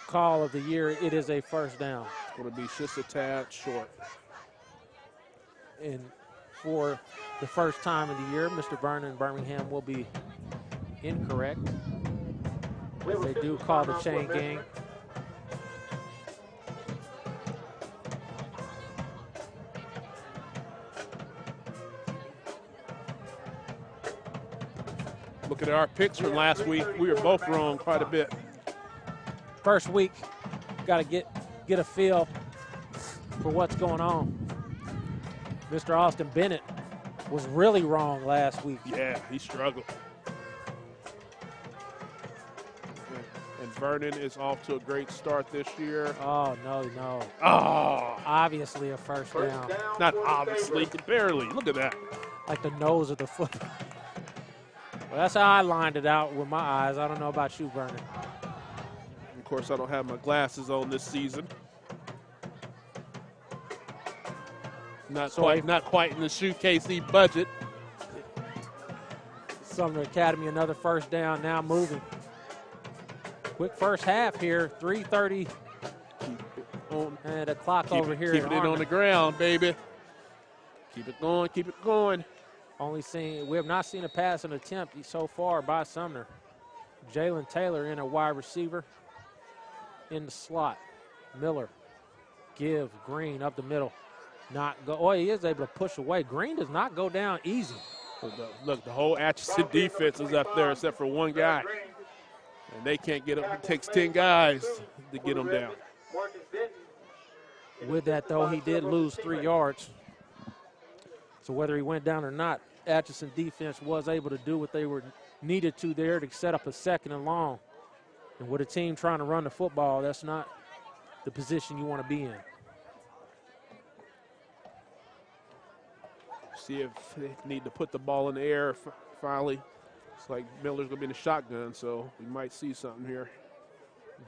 call of the year. It is a first down. It's going to be just a tad short. And for the first time of the year, Mr. Vernon Birmingham will be incorrect. They do call the chain gang. Looking at our picks from last week, we were both wrong quite a bit. First week, got to get a feel for what's going on. Mr. Austin Bennett was really wrong last week. Yeah, he struggled. And Vernon is off to a great start this year. Oh, no. Oh, Obviously a first down. not obviously, barely. Look at that. Like the nose of the football. Well, that's how I lined it out with my eyes. I don't know about you, Vernon. Of course, I don't have my glasses on this season. Not quite in the Shoe KC budget. Sumner Academy, another first down, now moving. Quick first half here, 3:30. And the clock over here. Keeping it on the ground, baby. Keep it going. We have not seen a passing attempt so far by Sumner. Jalen Taylor in a wide receiver in the slot. Miller, give, Green up the middle. He is able to push away. Green does not go down easy. Look, the whole Atchison defense is up there except for one guy. And they can't get him. It takes 10 guys to get him down. With that, though, he did lose 3 yards. So whether he went down or not, Atchison defense was able to do what they were needed to there to set up a 2nd and long. And with a team trying to run the football, that's not the position you want to be in. See if they need to put the ball in the air finally. It's like Miller's going to be in the shotgun, so we might see something here.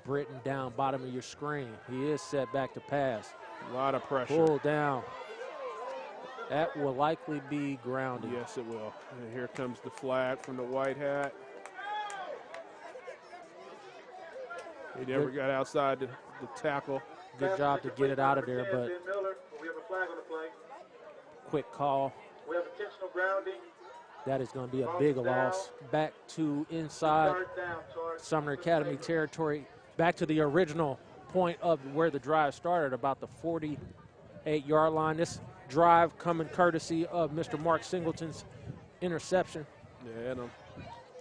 Britton down bottom of your screen. He is set back to pass. A lot of pressure. Pull down. That will likely be grounded. Yes, it will. And here comes the flag from the white hat. He never got outside the tackle. Good job to get it out of there, but quick call. We have intentional grounding. That is going to be a big loss. Back to inside Sumner Academy territory. Back to the original point of where the drive started, about the 48-yard line. This drive coming courtesy of Mr. Mark Singleton's interception. Yeah, and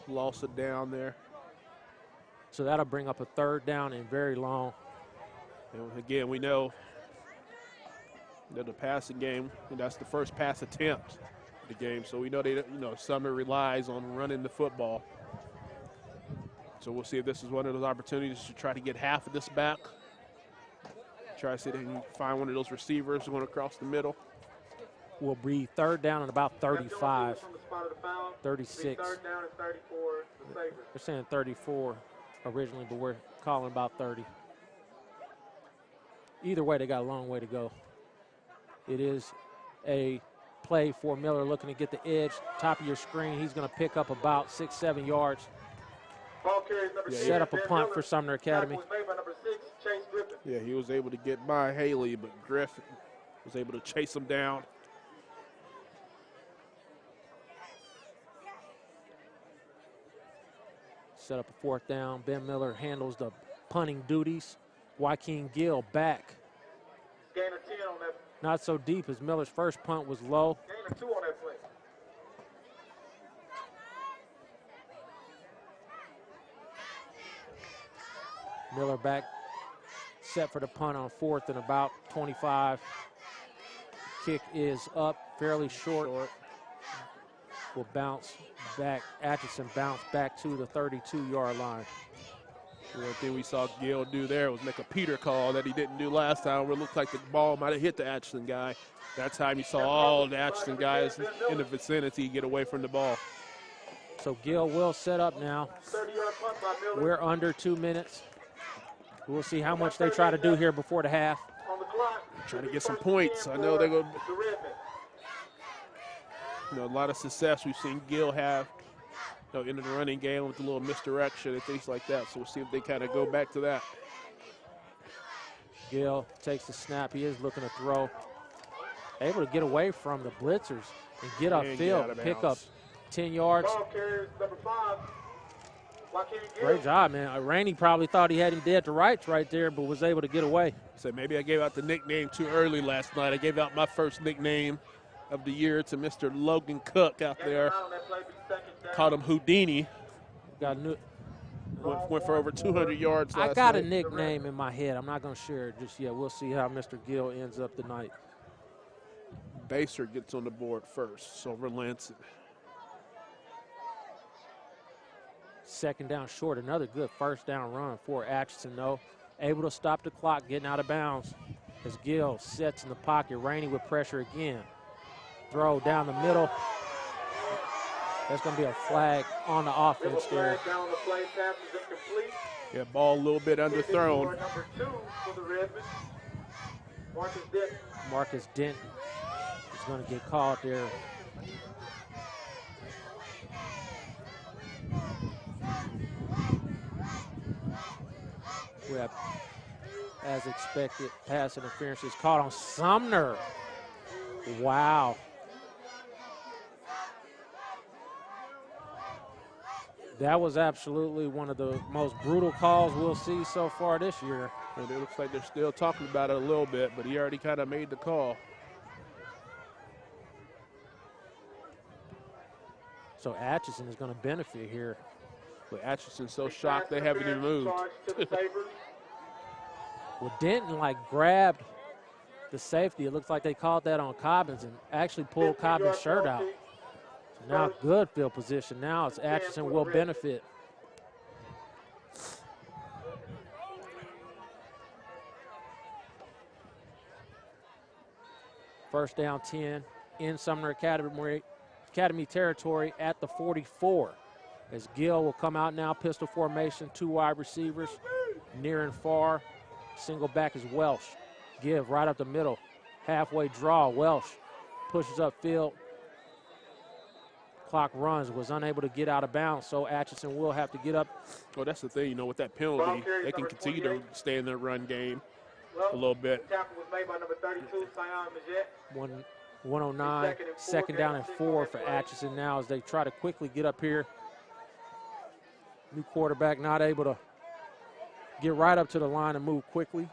lost it down there. So that'll bring up a 3rd down and very long. And again, we know that the passing game, that's the first pass attempt of the game. So we know Sumner relies on running the football. So we'll see if this is one of those opportunities to try to get half of this back. Try to see if they can find one of those receivers going across the middle. Will be 3rd down and about 35, 36. Third down and 34. They're saying 34 originally, but we're calling about 30. Either way, they got a long way to go. It is a play for Miller looking to get the edge, top of your screen. He's going to pick up about 6-7 yards. Set up a punt for Sumner Academy. Yeah, he was able to get by Haley, but Griffin was able to chase him down. Set up a 4th down. Ben Miller handles the punting duties. Joaquin Gill back. Gain of 10 on that. Not so deep as Miller's first punt was low. Gain of 2 on that play. Miller back, set for the punt on 4th and about 25. Kick is up, fairly short. Will bounce back. Atchison bounce back to the 32-yard line. The one thing we saw Gill do there was make a Peter call that he didn't do last time, where it looked like the ball might have hit the Atchison guy. That time you saw all the Atchison guys in the vicinity get away from the ball. So Gill will set up now. We're under 2 minutes. We'll see how much they try to do here before the half. Trying to get some points. I know they're going to, a lot of success we've seen Gill have, in the running game with a little misdirection and things like that. So we'll see if they kind of go back to that. Gill takes the snap. He is looking to throw. Able to get away from the blitzers and get upfield, pick up 10 yards. Great job, man. Rainey probably thought he had him dead to rights right there, but was able to get away. So maybe I gave out the nickname too early last night. I gave out my first nickname of the year to Mr. Logan Cook out there. Called him Houdini. Got a new. Went for over 200 yards I last got a night. nickname in my head. I'm not going to share it just yet. We'll see how Mr. Gill ends up tonight. Baser gets on the board first, so Lansing. Second down short. Another good first down run for Atchison, though. Able to stop the clock, getting out of bounds as Gill sets in the pocket. Rainey with pressure again. Throw down the middle. That's going to be a flag on the offense there. Yeah, ball a little bit underthrown. Number 2 for the Redmen, Marcus Denton. Marcus Denton is going to get called there. We have, as expected, pass interference is caught on Sumner. Wow. That was absolutely one of the most brutal calls we'll see so far this year. And it looks like they're still talking about it a little bit, but he already kind of made the call. So Atchison is going to benefit here. But Atchison's so shocked they haven't even moved. Well, Denton grabbed the safety. It looks like they called that on Cobbins and actually pulled Cobbins' shirt out. So now good field position. Now it's Atchison will benefit. First down 10 in Sumner Academy territory at the 44. As Gill will come out now, pistol formation, 2 wide receivers, near and far. Single back is Welsh. Give right up the middle. Halfway draw, Welsh pushes upfield. Clock runs, was unable to get out of bounds, so Atchison will have to get up. Well, that's the thing, with that penalty, they can continue to stay in their run game a little bit. Tackle was made by number 32, Sion Majette. 109, second down and 4 for Atchison now as they try to quickly get up here. New quarterback not able to get right up to the line and move quickly.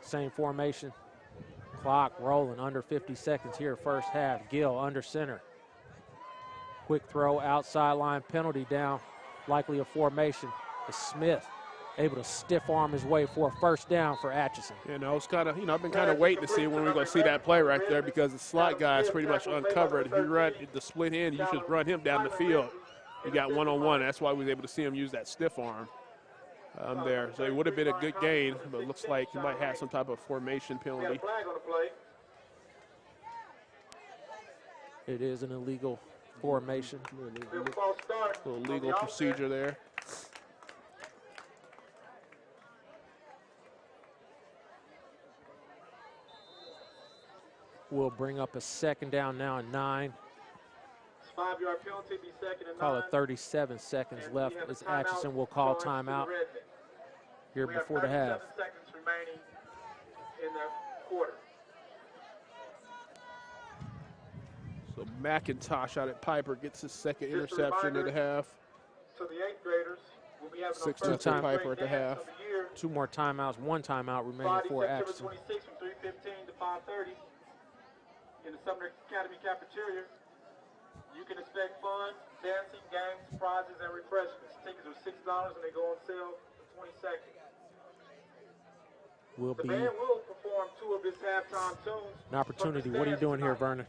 Same formation. Clock rolling, under 50 seconds here, first half. Gill under center. Quick throw, outside line, penalty down, likely a formation. It's Smith able to stiff arm his way for a first down for Atchison. And I was kind of, I've been kind of waiting to see when we're going to see that play right there because the slot guy is pretty much uncovered. If you run the split end, you should run him down the field. He got one-on-one. That's why we was able to see him use that stiff arm there. So it would have been a good gain, but it looks like he might have some type of formation penalty. It is an illegal formation. Little legal procedure there. We'll bring up a second down now at 9. 5-yard penalty, be second and 9. Call it 37 seconds left as Atchison will call timeout here before the half. 37 seconds remaining in the quarter. So McIntosh out at Piper gets his second interception of the half. So the 8th graders will be having 6-2 Piper at the half. 2 more timeouts, 1 timeout remaining for Atchison. 26 from 3:15 to 5:30 in the Sumner Academy cafeteria. You can expect fun, dancing, games, prizes, and refreshments. Tickets are $6 and they go on sale the 22nd. The band will perform 2 of his halftime tunes. An opportunity. What are you doing here, Vernon?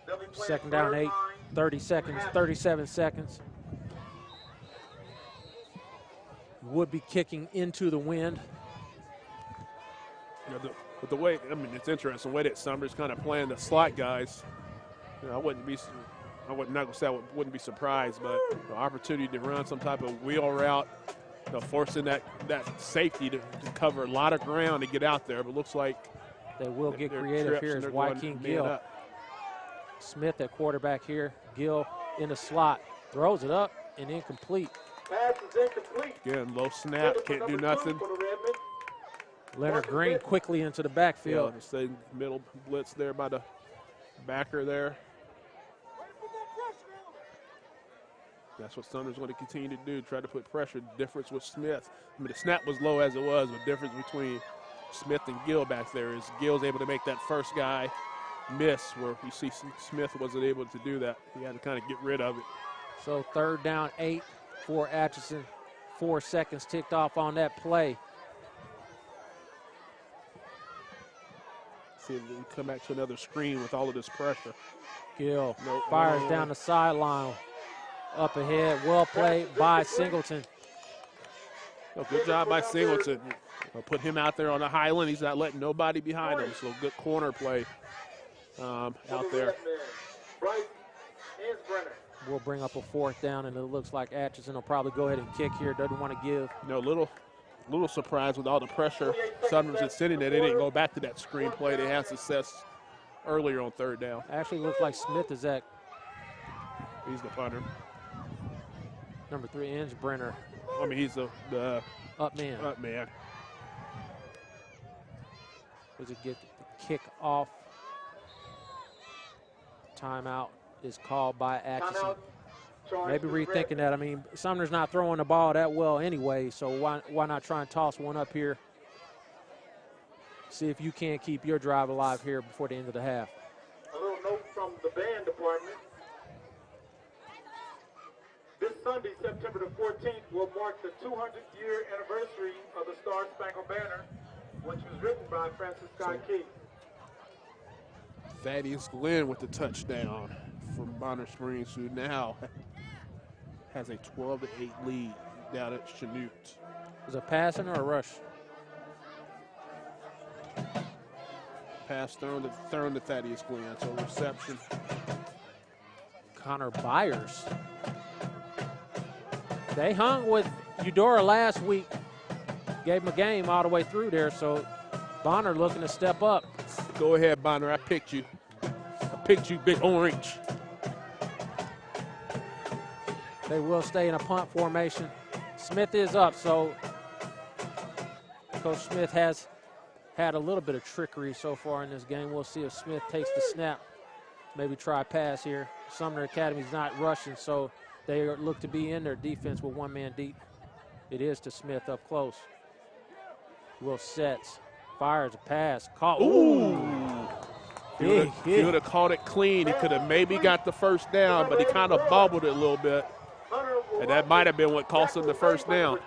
They'll be playing Second down 8, 30 seconds, 37 seconds. Would be kicking into the wind. But the way, it's interesting the way that Sumner's kind of playing the slot guys. I wouldn't be surprised, but the opportunity to run some type of wheel route, forcing that safety to cover a lot of ground to get out there. But looks like they will get creative here as Joaquin Gill. Smith at quarterback here. Gill in the slot, throws it up and incomplete. Pass is incomplete. Again, low snap, can't do nothing. Leonard Green quickly into the backfield. Yeah, middle blitz there by the backer there. That's what Sumner's going to continue to do, try to put pressure. Difference with Smith. The snap was low as it was, but difference between Smith and Gill back there is Gill's able to make that first guy miss where you see Smith wasn't able to do that. He had to kind of get rid of it. So 3rd down, 8 for Atchison. 4 seconds ticked off on that play. See if we can come back to another screen with all of this pressure. Gill fires down the sideline. Up ahead, well played by Singleton. Oh, good job by Singleton. I'll put him out there on the highland. He's not letting nobody behind him. So good corner play out there. We'll bring up a 4th down, and it looks like Atchison will probably go ahead and kick here. Doesn't want to give. You know, little surprised with all the pressure Sumner's just sitting there. They didn't go back to that screen play. They had success earlier on 3rd down. Actually looks like Smith is at. He's the punter. Number 3, Brenner. I mean, he's the up man. Up man. Does it get the kick off? Timeout is called by Atchison. Maybe rethinking that. I mean, Sumner's not throwing the ball that well anyway, so why not try and toss one up here? See if you can't keep your drive alive here before the end of the half. A little note from the band department. This Sunday, September the 14th, will mark the 200th year anniversary of the Star Spangled Banner, which was written by Francis Scott Key. Thaddeus Glenn with the touchdown from Bonner Springs, who now has a 12-8 lead down at Chanute. Was it passing or a rush? Pass thrown to Thaddeus Glenn, so reception. Connor Byers. They hung with Eudora last week. Gave him a game all the way through there, so Bonner looking to step up. Go ahead, Bonner. I picked you. I picked you, Big Orange. They will stay in a punt formation. Smith is up, so Coach Smith has had a little bit of trickery so far in this game. We'll see if Smith takes the snap. Maybe try a pass here. Sumner Academy's not rushing, so they look to be in their defense with 1 man deep. It is to Smith up close. Will sets, fires a pass, caught. Ooh! Big hit. He would have caught it clean. He could have maybe got the first down, but he kind of bobbled it a little bit. And that might have been what cost him the first down.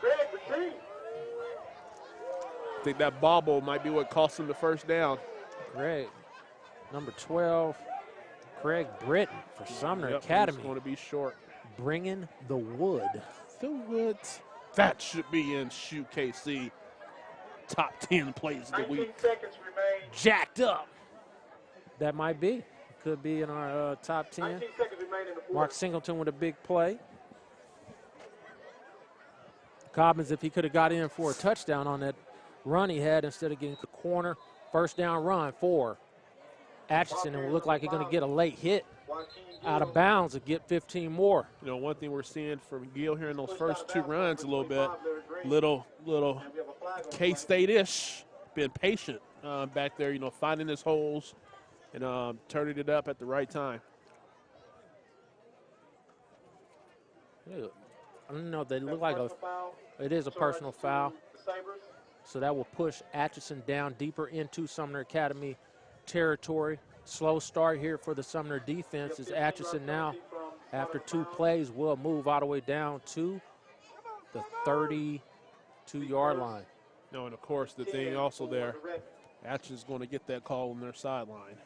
I think that bobble might be what cost him the first down. Greg, number 12, Craig Britton for Sumner Academy. He's going to be short. Bringing the wood. The wood. That should be in Shoot KC. Top 10 plays of the week. 19 seconds remain. Jacked up. That might be. Could be in our top 10. 19 seconds remain in the fourth. Mark Singleton with a big play. Cobbins, if he could have got in for a touchdown on that run he had instead of getting the corner. 1st down run for Atchison, and it will look like he's going to get a late hit out of bounds and get 15 more. You know, one thing we're seeing from Gill here in those first 2 runs a little bit, little K-State-ish, been patient back there, you know, finding his holes and turning it up at the right time. I don't know, they look like it is a personal foul. So that will push Atchison down deeper into Sumner Academy territory. Slow start here for the Sumner defense as Atchison now, after 2 plays, will move all the way down to the 32-yard line. No, and of course, the thing also there, Atchison's going to get that call on their sideline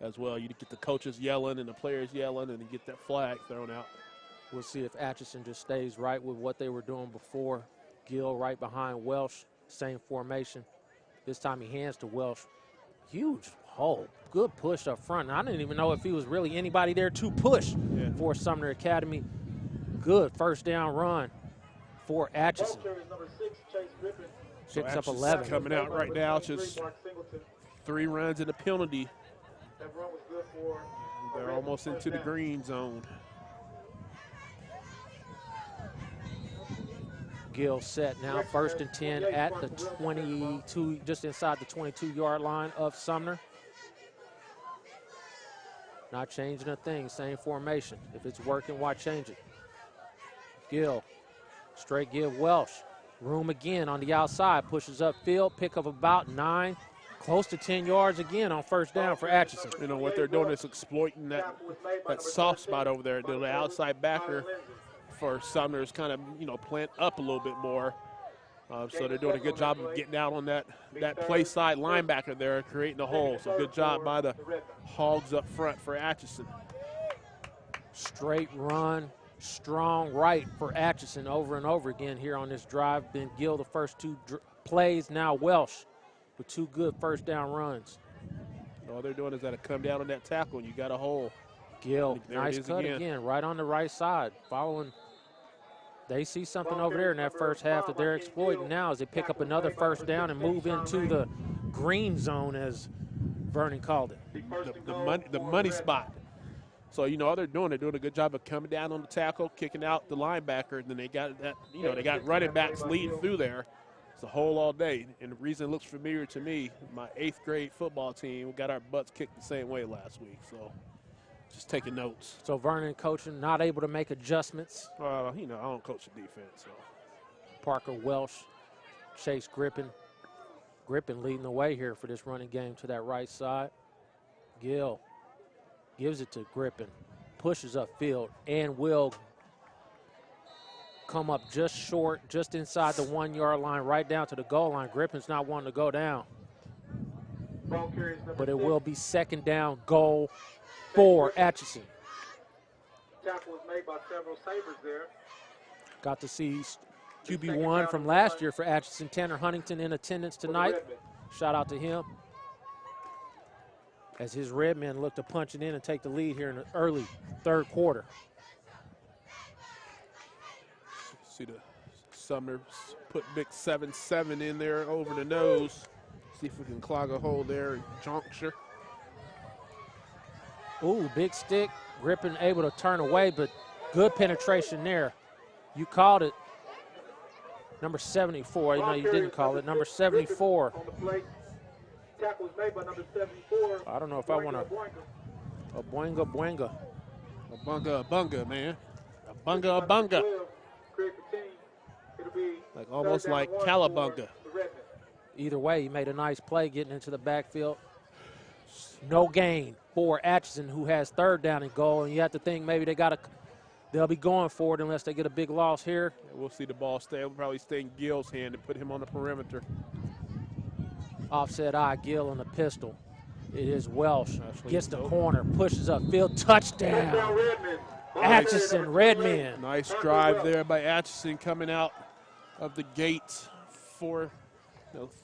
as well. You get the coaches yelling and the players yelling, and you get that flag thrown out. We'll see if Atchison just stays right with what they were doing before. Gill right behind Welsh, same formation. This time he hands to Welsh. Huge hole. Good push up front. And I didn't even know if he was really anybody there to push for Sumner Academy. Good 1st down run for Atchison. Picks up 11. Coming out right now, just 3 runs and a penalty. They're almost into the green zone. Gill set now, 1st and 10 at the 22, just inside the 22-yard line of Sumner. Not changing a thing, same formation. If it's working, why change it? Gill, straight give Welsh. Room again on the outside, pushes upfield, pick up about 9. Close to 10 yards again on first down for Atchison. You know, what they're doing is exploiting that soft spot over there. The outside backer for Sumner is kind of, you know, plant up a little bit more. So they're doing a good job of getting out on that play side linebacker there, creating a hole. So good job by the Hogs up front for Atchison. Straight run, strong right for Atchison over and over again here on this drive. Been Gill the first two plays, now Welsh with two good first down runs. All they're doing is that come down on that tackle and you got a hole. Gill, nice cut again, right on the right side, following. They see something over there in that first half that they're exploiting now as they pick up another first down and move into the green zone, as Vernon called it. The money spot. So, you know, all they're doing a good job of coming down on the tackle, kicking out the linebacker, and then they got that, you know, they got running backs leading through there. It's a hole all day. And the reason it looks familiar to me, my 8th grade football team got our butts kicked the same way last week. So just taking notes. So Vernon coaching, not able to make adjustments. You know, I don't coach the defense. So. Parker Welsh, Chase Grippin. Grippin leading the way here for this running game to that right side. Gill gives it to Grippin, pushes upfield, and will come up just short, just inside the 1 yard line, right down to the goal line. Grippin's not wanting to go down. But it will be second down goal for Atchison. Tackle was made by several Sabres there. Got to see QB1 from last year for Atchison, Tanner Huntington, in attendance tonight. Shout out to him. As his Redmen look to punch it in and take the lead here in the early third quarter. See the Sumner put big 7-7 in there over the nose. See if we can clog a hole there in juncture. Ooh, big stick. Grippin able to turn away, but good penetration there. You called it. Number 74. You know, you didn't call it. Number 74. Tackle was made by number 74. I don't know if I want to. A boinga. A bunga, man. A bunga. Like almost like Calabunga. Either way, he made a nice play getting into the backfield. No gain for Atchison, who has third down and goal. And you have to think maybe they'll be going for it unless they get a big loss here. We'll see the ball stay. It'll probably stay in Gill's hand and put him on the perimeter. Offset eye, Gill on the pistol. It is Welsh. Gets the corner, pushes upfield, touchdown. Atchison, Redmen. Nice drive there by Atchison coming out of the gate for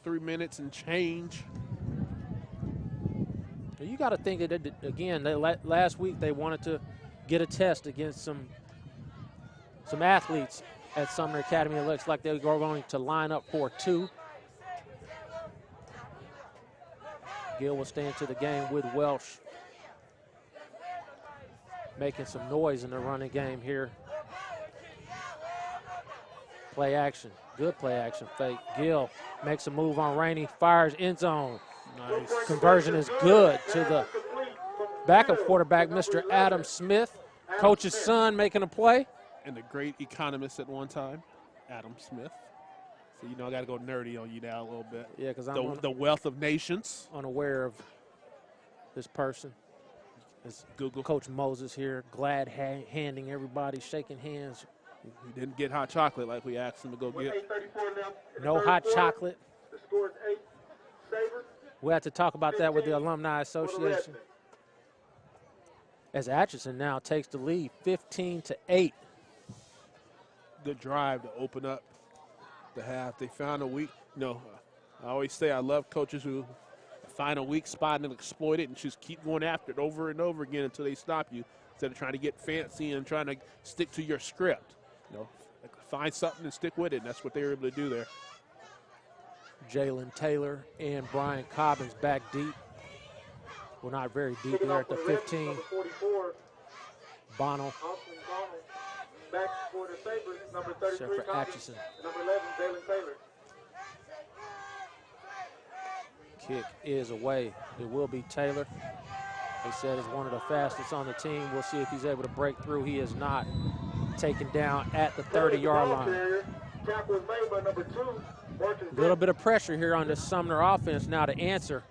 3 minutes and change. You got to think that, again, last week they wanted to get a test against some athletes at Sumner Academy. It looks like they're going to line up for 2. Gill will stay into the game with Welsh. Making some noise in the running game here. Play action. Good play action fake. Gill makes a move on Rainey. Fires end zone. Nice. Conversion is good to the backup quarterback, Mr. Adam Smith. Coach's son making a play. And the great economist at one time, Adam Smith. So, you know, I got to go nerdy on you now a little bit. Yeah, because I'm the wealth of nations. Unaware of this person. It's Google. Coach Moses here, glad handing everybody, shaking hands. He didn't get hot chocolate like we asked him to go get. No hot chocolate. The score is 8 Sabres. We'll have to talk about that with the Alumni Association. As Atchison now takes the lead, 15-8. Good drive to open up the half. They found a weak, I always say I love coaches who find a weak spot and exploit it and just keep going after it over and over again until they stop you, instead of trying to get fancy and trying to stick to your script. Find something and stick with it, and that's what they were able to do there. Jalen Taylor and Brian Cobbins back deep. Well, not very deep. They're at the 15. Bono. Back for the Sabres, number 33, for Atchison. Number 11, Jalen Taylor. Kick is away. It will be Taylor. They said it's one of the fastest on the team. We'll see if he's able to break through. He is not. Taken down at the 30-yard line. Tackle was made by number 2, A little bit of pressure here on the Sumner offense now to answer.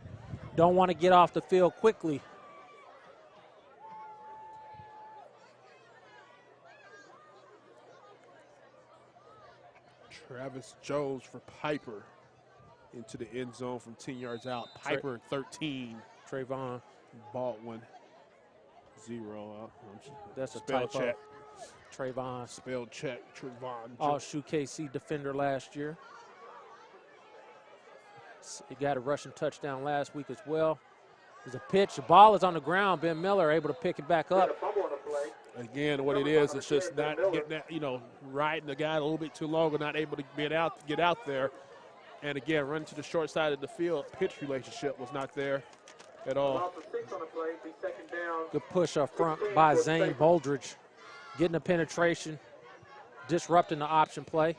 Don't want to get off the field quickly. Travis Jones for Piper into the end zone from 10 yards out. Piper 13. Trayvon Baldwin 0. That's a spell typo. check. Trayvon. Spell check. Trayvon. All-shoe KC defender last year. He got a rushing touchdown last week as well. There's a pitch. The ball is on the ground. Ben Miller able to pick it back up. Again, what it is, it's just not getting that, riding the guy a little bit too long and not able to get out there. And again, running to the short side of the field, pitch relationship was not there at all. Good push up front by Zane Boldridge. Getting the penetration, disrupting the option play.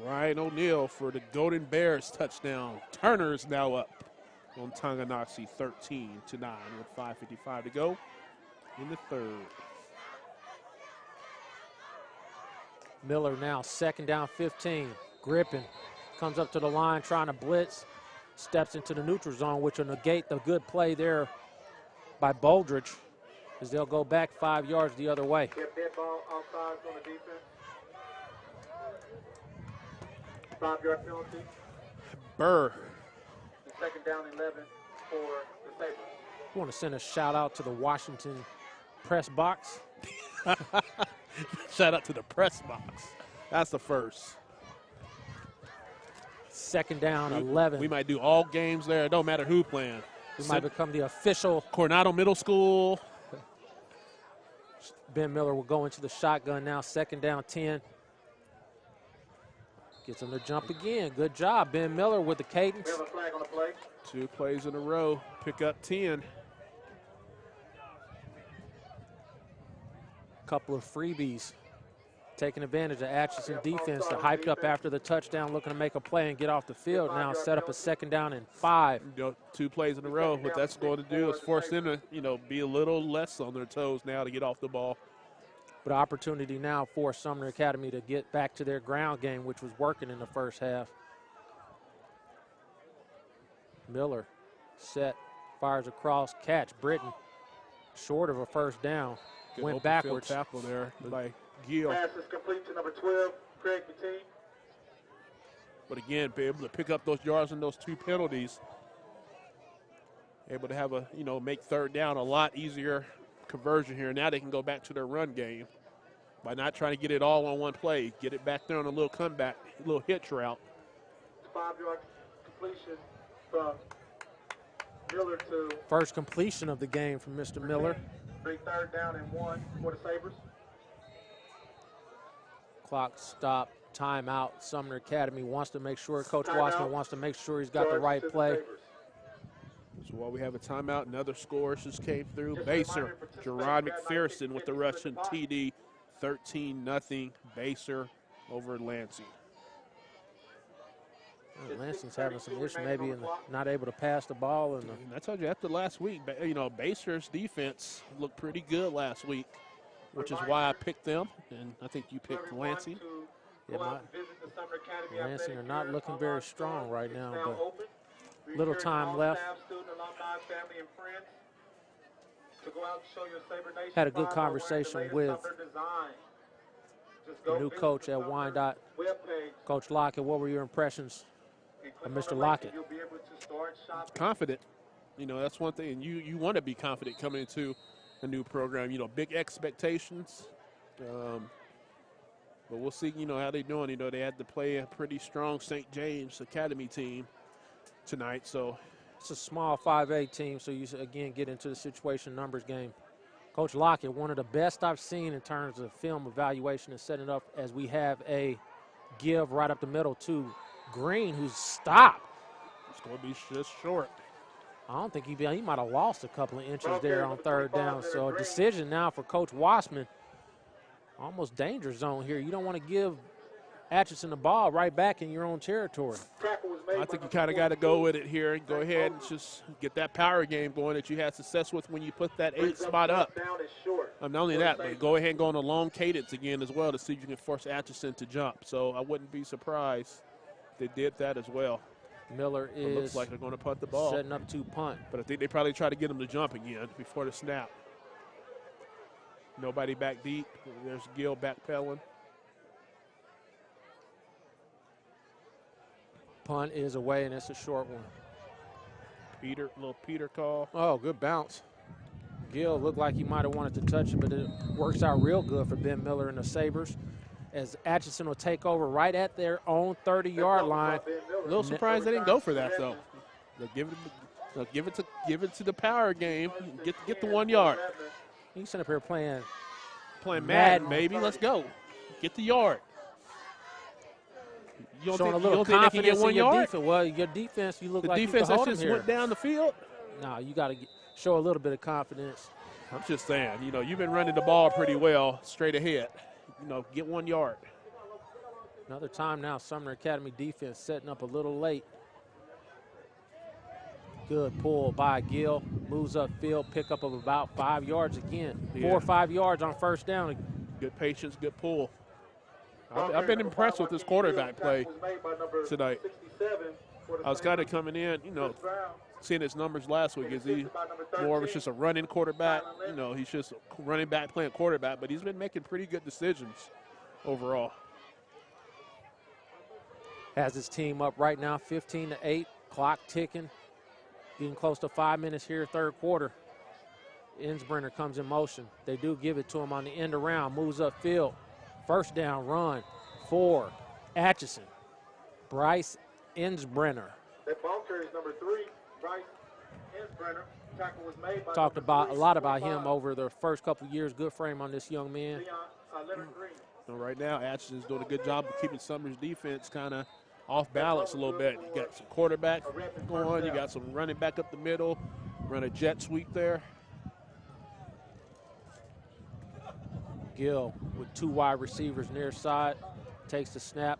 Ryan O'Neal for the Golden Bears touchdown. Turner's now up on Tonganoxie 13-9 with 5:55 to go in the third. Miller now 2nd down 15. Gripping. Comes up to the line trying to blitz. Steps into the neutral zone, which will negate the good play there by Boldridge as they'll go back 5 yards the other way. Get dead ball outside on the defense. 5-yard penalty. Burr. 2nd down 11 for the Sabres. I want to send a shout out to the Washington press box. Shout out to the press box. That's the first. 2nd down 11. We might do all games there. It don't matter who playing. We might become the official. Coronado Middle School. Ben Miller will go into the shotgun now. 2nd down 10. Gets him to jump again. Good job, Ben Miller with the cadence. We have a flag on the play. 2 plays in a row. Pick up 10. Couple of freebies. Taking advantage of Atchison defense. They're hyped up after the touchdown, looking to make a play and get off the field. Now set up a 2nd down and 5. 2 plays in a row. What that's going to do is force them to, be a little less on their toes now to get off the ball. But opportunity now for Sumner Academy to get back to their ground game, which was working in the first half. Miller set, fires across, catch. Britton short of a 1st down. Good Went open backwards. field tackle there by Gill. Pass is complete to number 12, Craig Bettine. But again, be able to pick up those yards and those 2 penalties. Able to have make 3rd down a lot easier conversion here. Now they can go back to their run game by not trying to get it all on one play. Get it back there on a little comeback, a little hitch route. 5-yard completion from Miller to First completion of the game from Mr. Miller. big 3rd down and 1 for the Sabres. Clock stop, timeout. Sumner Academy wants to make sure, Coach Timeout. Watson wants to make sure he's got the right play. So while we have a timeout, another score just came through. Baser, Jerron McPherson with the Russian TD, 13-0 Baser over Lansing. Lansing's having some issues, maybe not able to pass the ball. And I told you after last week, Baser's defense looked pretty good last week, which is why I picked them, and I think you picked Lansing. Yeah, Lansing are not looking very strong right now, but little time left. Had a good conversation with the new coach at Wyandotte, Coach Lockett. What were your impressions of Mr. Lockett? Confident. That's one thing. And you want to be confident coming into a new program. Big expectations. But we'll see, how they're doing. They had to play a pretty strong St. James Academy team tonight. So it's a small 5A team, so you again get into the situation numbers game. Coach Lockett, one of the best I've seen in terms of film evaluation and setting up as we have a give right up the middle to Green, who's stopped. It's going to be just short. I don't think he might have lost a couple of inches there on 3rd down. So a decision now for Coach Wassman. Almost danger zone here. You don't want to give Atchison the ball right back in your own territory. I think you kind of got to go with it here and go ahead and just get that power game going that you had success with when you put that 8 spot up. Not only that, but go ahead and go on a long cadence again as well to see if you can force Atchison to jump. So I wouldn't be surprised if they did that as well. Miller It looks like they're going to punt the ball. setting up to punt. But I think they probably try to get him to jump again before the snap. Nobody back deep. There's Gill backpedaling. Punt is away, and it's a short one. Little Peter call. Oh, good bounce. Gill looked like he might have wanted to touch it, but it works out real good for Ben Miller and the Sabres, as Atchison will take over right at their own 30-yard line. A little surprised they didn't go for that, though. They'll give it to the power game. Get the 1 yard. He's sitting up here playing Madden, baby. Let's go. Get the yard. You showing don't a little think they can get confidence 1 in your yard? defense. Well, your defense, you look The like you defense can hold that them just here. went down the field? No, you got to show a little bit of confidence. I'm just saying, you've been running the ball pretty well straight ahead. Get 1 yard. Another time now, Sumner Academy defense setting up a little late. Good pull by Gill. Moves upfield, pickup of about 5 yards again. 4 or 5 yards on first down. Good patience, good pull. I've been impressed with this quarterback play tonight. I was kind of coming in, seeing his numbers last week. Is he more of just a running quarterback? He's just a running back playing quarterback, but he's been making pretty good decisions overall. Has his team up right now, 15-8, clock ticking. Getting close to 5 minutes here, third quarter. Insbrenner comes in motion. They do give it to him on the end around, moves upfield. First down run for Atchison. Bryce Insbrenner. That ball carries number 3, Bryce Insbrenner. Tackle was made by Talked about a lot about him over the first couple of years. Good frame on this young man. Leonard Green. And right now, Atchison's doing a good job of keeping Sumner's defense kind of off balance a little bit. You got some quarterback going. You got some running back up the middle. Run a jet sweep there. Gill with 2 wide receivers near side. Takes the snap.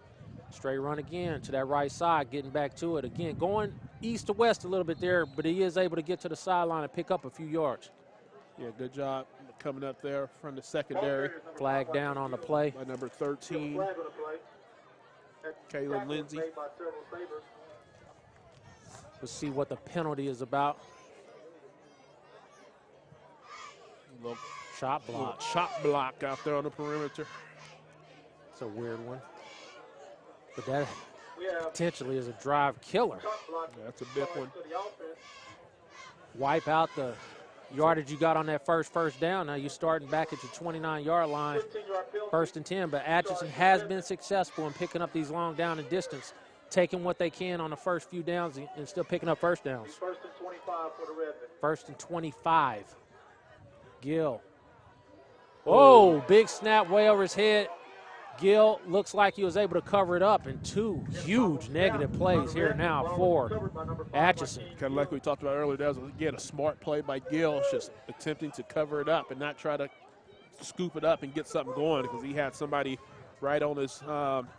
Straight run again to that right side, getting back to it. Again, going east to west a little bit there, but he is able to get to the sideline and pick up a few yards. Yeah, good job coming up there from the secondary. Flag down on the play. By number 13, Kalen Lindsey. We'll see what the penalty is about. Little Chop block. chop block out there on the perimeter. It's a weird one. But that potentially is a drive killer. Yeah, that's a big one. Wipe out the yardage you got on that first down. Now you're starting back at your 29-yard line, 1st and 10. But Atchison has been successful in picking up these long down and distance, taking what they can on the first few downs and still picking up first downs. 1st and 25 for the Redmen. 1st and 25. Gill. Oh, big snap way over his head. Gill looks like he was able to cover it up in 2 huge negative plays here now for Atchison. Kind of like we talked about earlier, that was, again, a smart play by Gill, just attempting to cover it up and not try to scoop it up and get something going because he had somebody right on his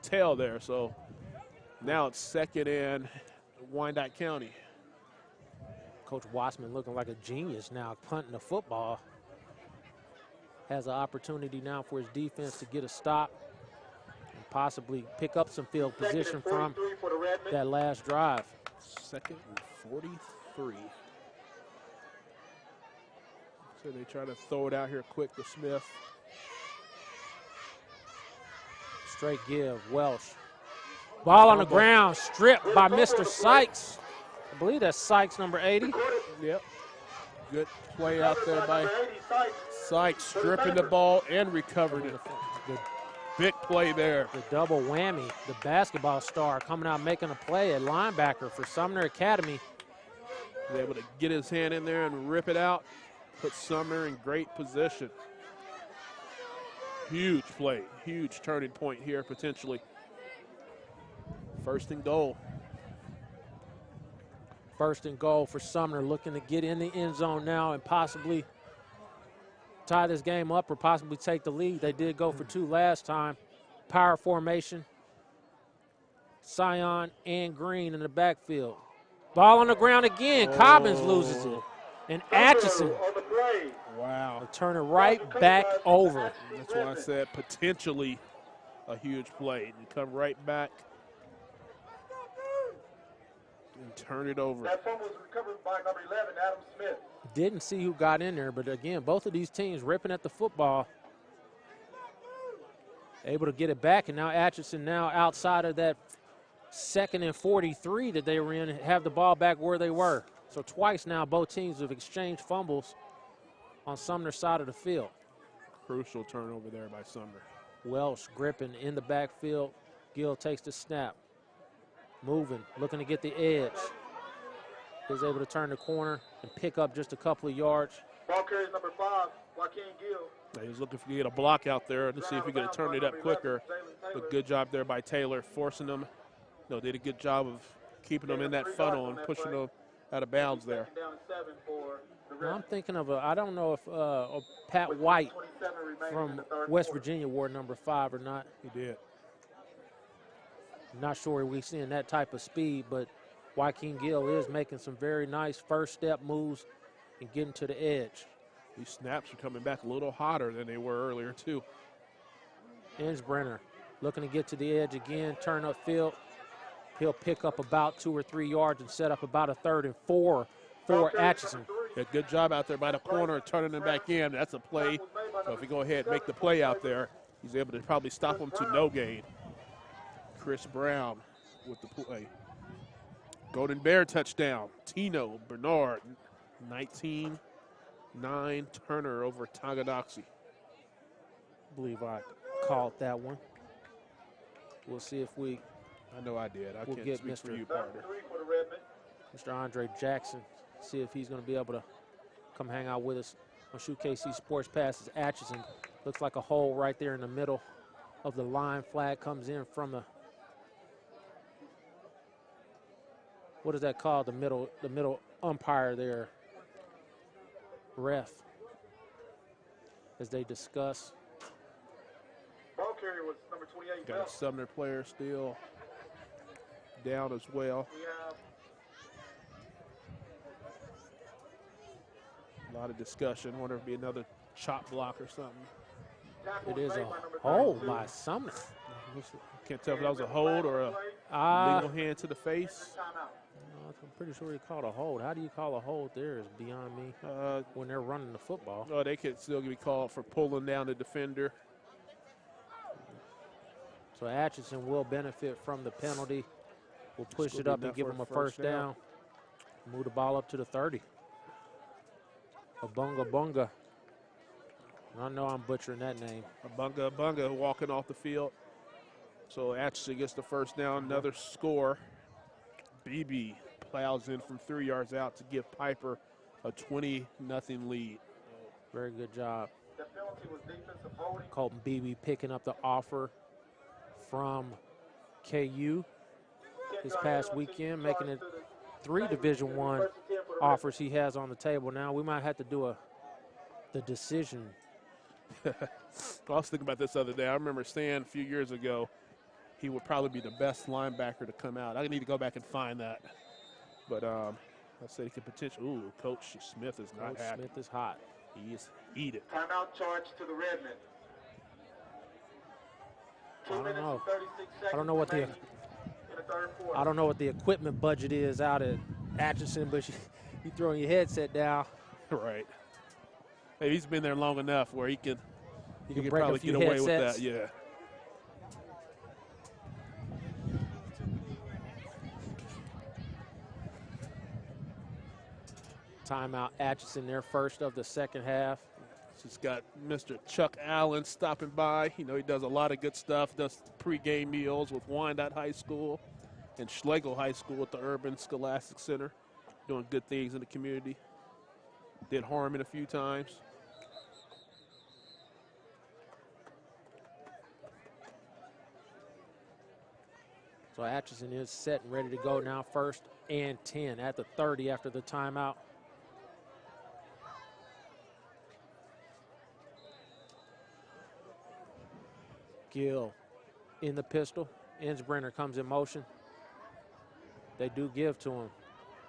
tail there. So now it's 2nd and Wyandotte County. Coach Wassman looking like a genius now, punting the football. Has an opportunity now for his defense to get a stop and possibly pick up some field position from that last drive. 2nd and 43. So they try to throw it out here quick to Smith. Straight give, Welsh. Ball on the ground, stripped by Mr. Sykes. I believe that's Sykes, number 80. Yep. Good play out there by Sykes, stripping the ball and recovering it. The Big play there. The double whammy, the basketball star coming out making a play at linebacker for Sumner Academy. He's able to get his hand in there and rip it out, put Sumner in great position. Huge play, huge turning point here potentially. 1st and goal. 1st and goal for Sumner, looking to get in the end zone now and possibly tie this game up or possibly take the lead. They did go for 2 last time. Power formation. Sion and Green in the backfield. Ball on the ground again. Cobbins loses it. And Atchison Wow. will turn it right back over. That's why I said potentially a huge play. You come right back and turn it over. That fumble was recovered by number 11, Adam Smith. Didn't see who got in there, but again, both of these teams ripping at the football. Able to get it back, and now Atchison now outside of that 2nd and 43 that they were in, have the ball back where they were. So twice now both teams have exchanged fumbles on Sumner's side of the field. Crucial turnover there by Sumner. Welsh gripping in the backfield. Gill takes the snap. Moving, looking to get the edge. Is able to turn the corner and pick up just a couple of yards. Ball carries number 5, Joaquin Gill. He was looking to get a block out there to see if he could turn it up quicker. But good job there by Taylor, forcing them. No, did a good job of keeping them in that funnel and pushing them out of bounds there. Now I'm thinking of I don't know if Pat White from West Virginia wore number 5 or not. He did. Not sure we're seeing that type of speed, but Joaquin Gill is making some very nice first step moves and getting to the edge. These snaps are coming back a little hotter than they were earlier, too. Brenner looking to get to the edge again, turn up field. He'll pick up about 2 or 3 yards and set up about a 3rd and 4 for Atchison. Yeah, good job out there by the corner, turning them back in. That's a play. So if you go ahead and make the play out there, he's able to probably stop them to no gain. Chris Brown with the play. Golden Bear touchdown. Tino Bernard, 19-9 Turner over Tonganoxie. I believe I called that one. We'll see if we. I know I did. I we'll can't get speak Mr. for you, partner. Mr. Andre Jackson, see if he's going to be able to come hang out with us on Shoot KC Sports Passes. Atchison looks like a hole right there in the middle of the line. Flag comes in from the. What is that called? The middle umpire there. Ref. As they discuss. Ball carrier was number 28. Got a Sumner player still down as well. A lot of discussion. Wonder if it'd be another chop block or something. It is a hold by Sumner. Can't tell if that was a hold or a legal hand to the face. I'm pretty sure he called a hold. How do you call a hold there is beyond me when they're running the football. Oh, they could still be called for pulling down the defender. So Atchison will benefit from the penalty. We'll push it up and give him a first down. Move the ball up to the 30. Abunga. I know I'm butchering that name. Abunga walking off the field. So Atchison gets the first down, another score. BB plows in from 3 yards out to give Piper a 20-0 lead. Very good job. Colton Beebe picking up the offer from KU this past weekend, making it 3 Division I offers he has on the table now. We might have to do the decision. I was thinking about this the other day. I remember saying a few years ago he would probably be the best linebacker to come out. I need to go back and find that. But I said he could potentially. Ooh, Coach Smith is not happy. Smith is hot. He is heated. Timeout charge to the Redmen. I don't know what the equipment budget is out at Atchison, but you throwing your headset down. Right. Hey, he's been there long enough where he can break probably a few get away headsets. with that. Yeah. Timeout Atchison, their first of the second half. Just got Mr. Chuck Allen stopping by. You know, he does a lot of good stuff, does pregame meals with Wyandotte High School and Schlegel High School at the Urban Scholastic Center, doing good things in the community. Did Harmon a few times. So Atchison is set and ready to go now, 1st and 10 at the 30 after the timeout. Gill in the pistol. Ensbrenner comes in motion. They do give to him.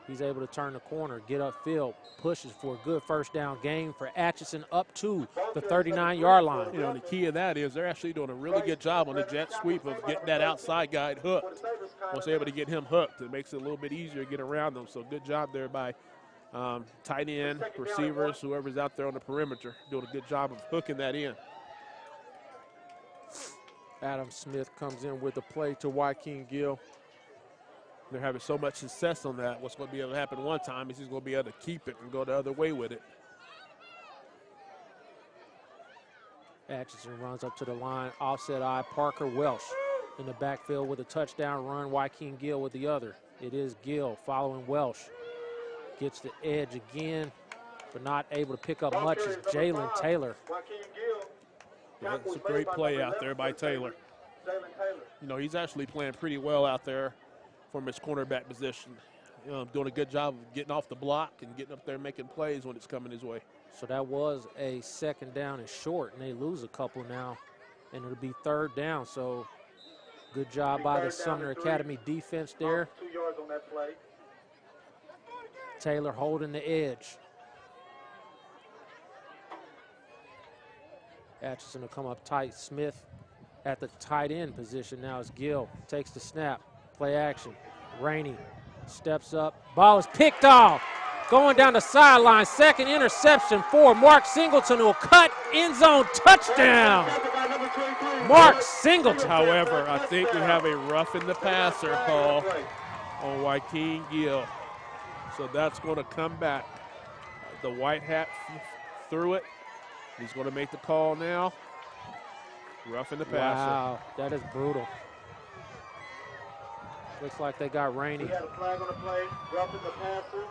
He's able to turn the corner, get upfield, pushes for a good first down gain for Atchison up to the 39-yard line. You know, the key of that is they're actually doing a really good job on the jet sweep of getting that outside guy hooked. Once they're able to get him hooked, it makes it a little bit easier to get around them. So good job there by tight end, receivers, whoever's out there on the perimeter, doing a good job of hooking that in. Adam Smith comes in with a play to Joaquin Gill. They're having so much success on that. What's going to be able to happen one time is he's going to be able to keep it and go the other way with it. Atchison runs up to the line, offset eye, Parker Welsh in the backfield with a touchdown run, Joaquin Gill with the other. It is Gill following Welsh. Gets the edge again, but not able to pick up much is Jalen Taylor. Yeah, it's a great play out there by Taylor. You know, he's actually playing pretty well out there from his cornerback position. Doing a good job of getting off the block and getting up there and making plays when it's coming his way. So that was a second down and short, and they lose a couple now, and it'll be third down. So good job by the Sumner Academy defense there. 2 yards on that play. Taylor holding the edge. Atchison will come up tight. Smith at the tight end position now as Gill takes the snap. Play action. Rainey steps up. Ball is picked off. Going down the sideline. Second interception for Mark Singleton, who will cut end zone touchdown. Mark Singleton. However, I think we have a roughing the passer call on Joaquin Gill. So that's going to come back. The white hat threw it. He's going to make the call now. Roughing the passer. Wow, that is brutal. Looks like they got Rainey. We had a flag on the play, roughing the passer.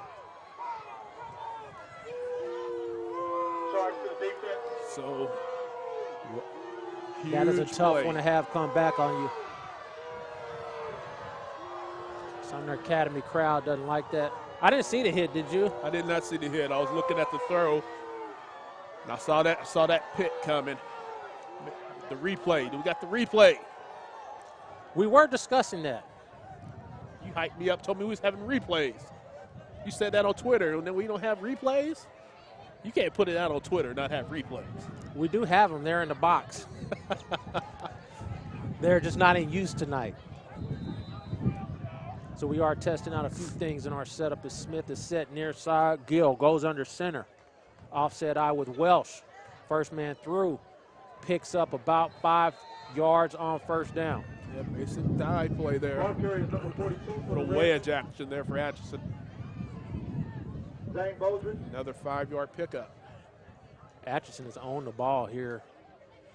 Charge to the defense. So, that is a huge tough play. one to have come back on you. Sumner Academy crowd doesn't like that. I didn't see the hit, did you? I did not see the hit. I was looking at the throw, and I saw that pit coming. The replay. We got the replay. We were discussing that. You hyped me up, told me we was having replays. You said that on Twitter, and then we don't have replays? You can't put it out on Twitter and not have replays. We do have them. They're in the box. They're just not in use tonight. So we are testing out a few things in our setup as Smith is set near side. Gill goes under center. Offset eye with Welsh. First man through. Picks up about 5 yards on first down. Yeah, basic dive play there. Ball carrier is number 42 for Little the wedge action there for Atchison. Zane Bowdridge. Another 5-yard pickup. Atchison has owned the ball here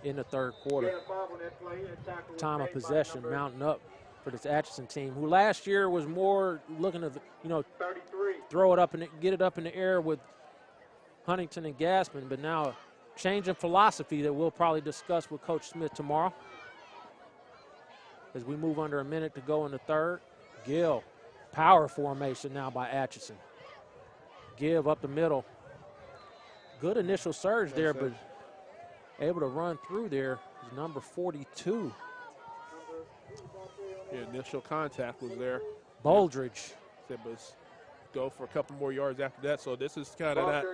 in the third quarter. Gain of 5 on that play, and tackle was Time of made by possession number mounting up for this Atchison team, who last year was more looking to, 33. throw it up and get it up in the air with Huntington and Gassman, but now change in philosophy that we'll probably discuss with Coach Smith tomorrow. As we move under a minute to go in the third, Gill, power formation now by Atchison. Give up the middle. Good initial surge there, but able to run through there is number 42. Yeah, initial contact was there. Bouldridge. It was go for a couple more yards after that. So this is kind of that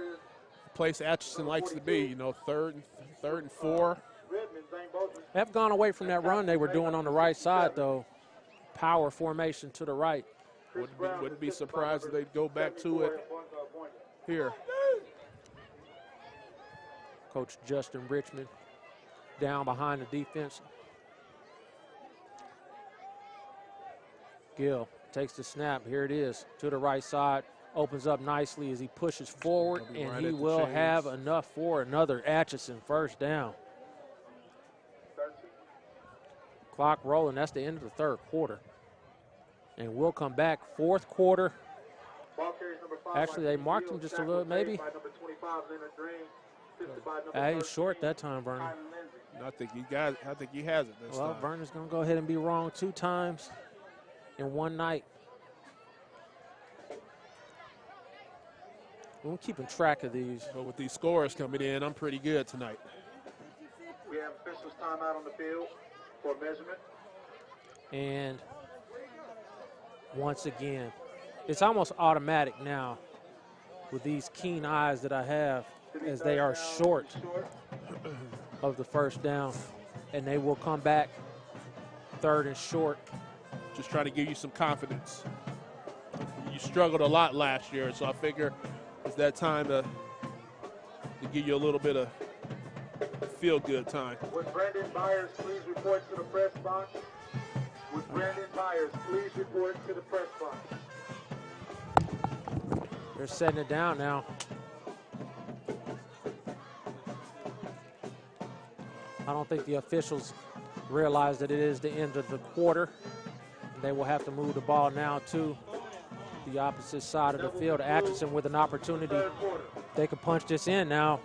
place Atchison likes to be, third and 4. They have gone away from that run they were doing on the right side, though. Power formation to the right. Wouldn't be surprised if they'd go back to it here. Coach Justin Richmond down behind the defense. Gill takes the snap. Here it is to the right side. Opens up nicely as he pushes forward, and right he at the will chains. have enough for another Atchison first down. Clock rolling. That's the end of the third quarter. And we'll come back fourth quarter. Actually, they marked him just a little, maybe. He's short that time, Vernon. I think he has it this Well, time. Vernon's going to go ahead and be wrong 2 times in one night. We're keeping track of these. But with these scores coming in, I'm pretty good tonight. We have officials timeout on the field for measurement. And once again. It's almost automatic now with these keen eyes that I have, as they are short of the first down, and they will come back 3rd and short. Just trying to give you some confidence. You struggled a lot last year, so I figure it's that time to give you a little bit of feel-good time. Would Brandon Myers please report to the press box? Would Brandon Myers please report to the press box? They're setting it down now. I don't think the officials realize that it is the end of the quarter. They will have to move the ball now to the opposite side of the field. Atchison with an opportunity. They can punch this in now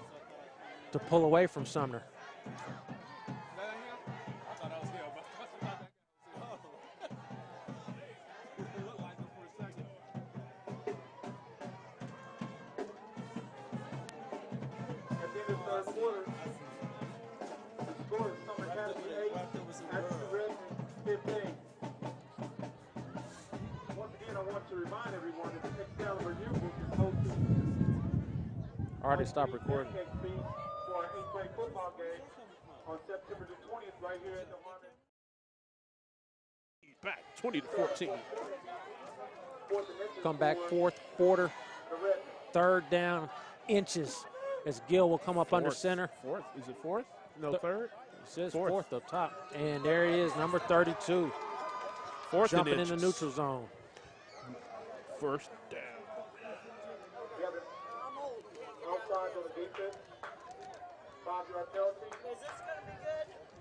to pull away from Sumner. Already stopped recording. For our 8th grade football game on September the 20th, right here at the Harmon. Back 20-14. Come back 4th quarter, 3rd down, inches, as Gill will come up under center. 4th? Is it 4th? No, 3rd? It says 4th up top. And there he is, number 32. 4th jumping and in the neutral zone. 1st down. Offside on the defense. 5-yard penalty.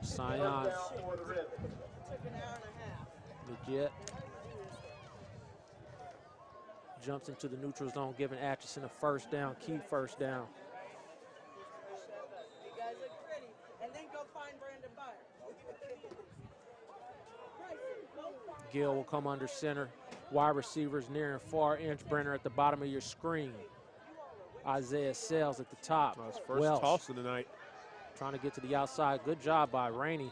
Sion. Legit. Jumps into the neutral zone, giving Atchison a 1st down, key 1st down. You guys look pretty. And then go find Brandon Byers. Gill will come under center. Wide receivers near and far. Inch Brenner at the bottom of your screen. Isaiah Sells at the top. His first Welsh toss of the night. trying to get to the outside. Good job by Rainey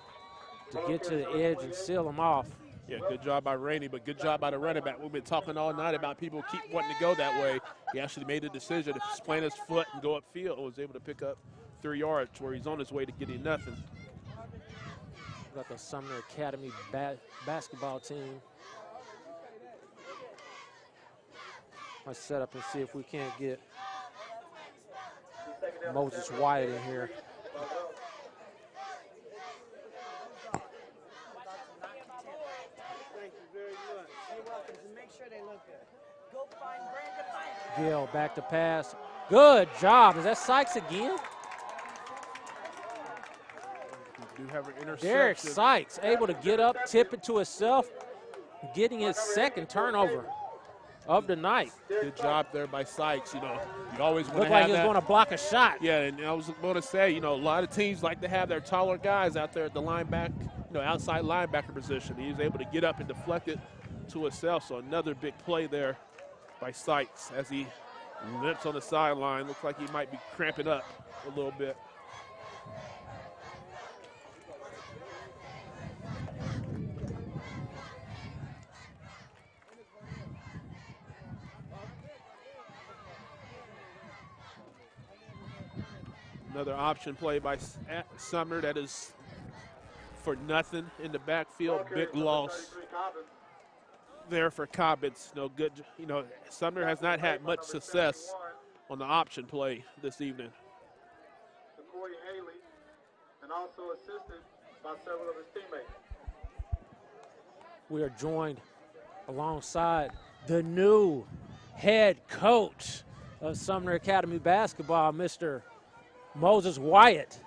to get to the edge and seal him off. Yeah, good job by Rainey, but good job by the running back. We've been talking all night about people keep wanting to go that way. He actually made the decision to plant his foot and go upfield. Was able to pick up 3 yards where he's on his way to getting nothing. Got the Sumner Academy basketball team. Let's set up and see if we can't get Moses Wyatt in here. Thank you very much. You're welcome. Just make sure they look good. Go find Brandon Byers. Gill back to pass. Good job. Is that Sykes again? We do have an interception. Derek Sykes able to get up, tip it to himself, getting his 2nd turnover of the night. Good job there by Sykes. You know, you always want to Looked have like he was that. going to block a shot. Yeah, and I was going to say, you know, a lot of teams like to have their taller guys out there at the linebacker, you know, outside linebacker position. He was able to get up and deflect it to himself. So another big play there by Sykes as he limps on the sideline. Looks like he might be cramping up a little bit. Another option play by Sumner that is for nothing in the backfield. Big loss there for Cobbins. No good. You know, Sumner has not had much success on the option play this evening. Corey Haley, and also assisted by several of his teammates. We are joined alongside the new head coach of Sumner Academy basketball, Mr. Moses Wyatt.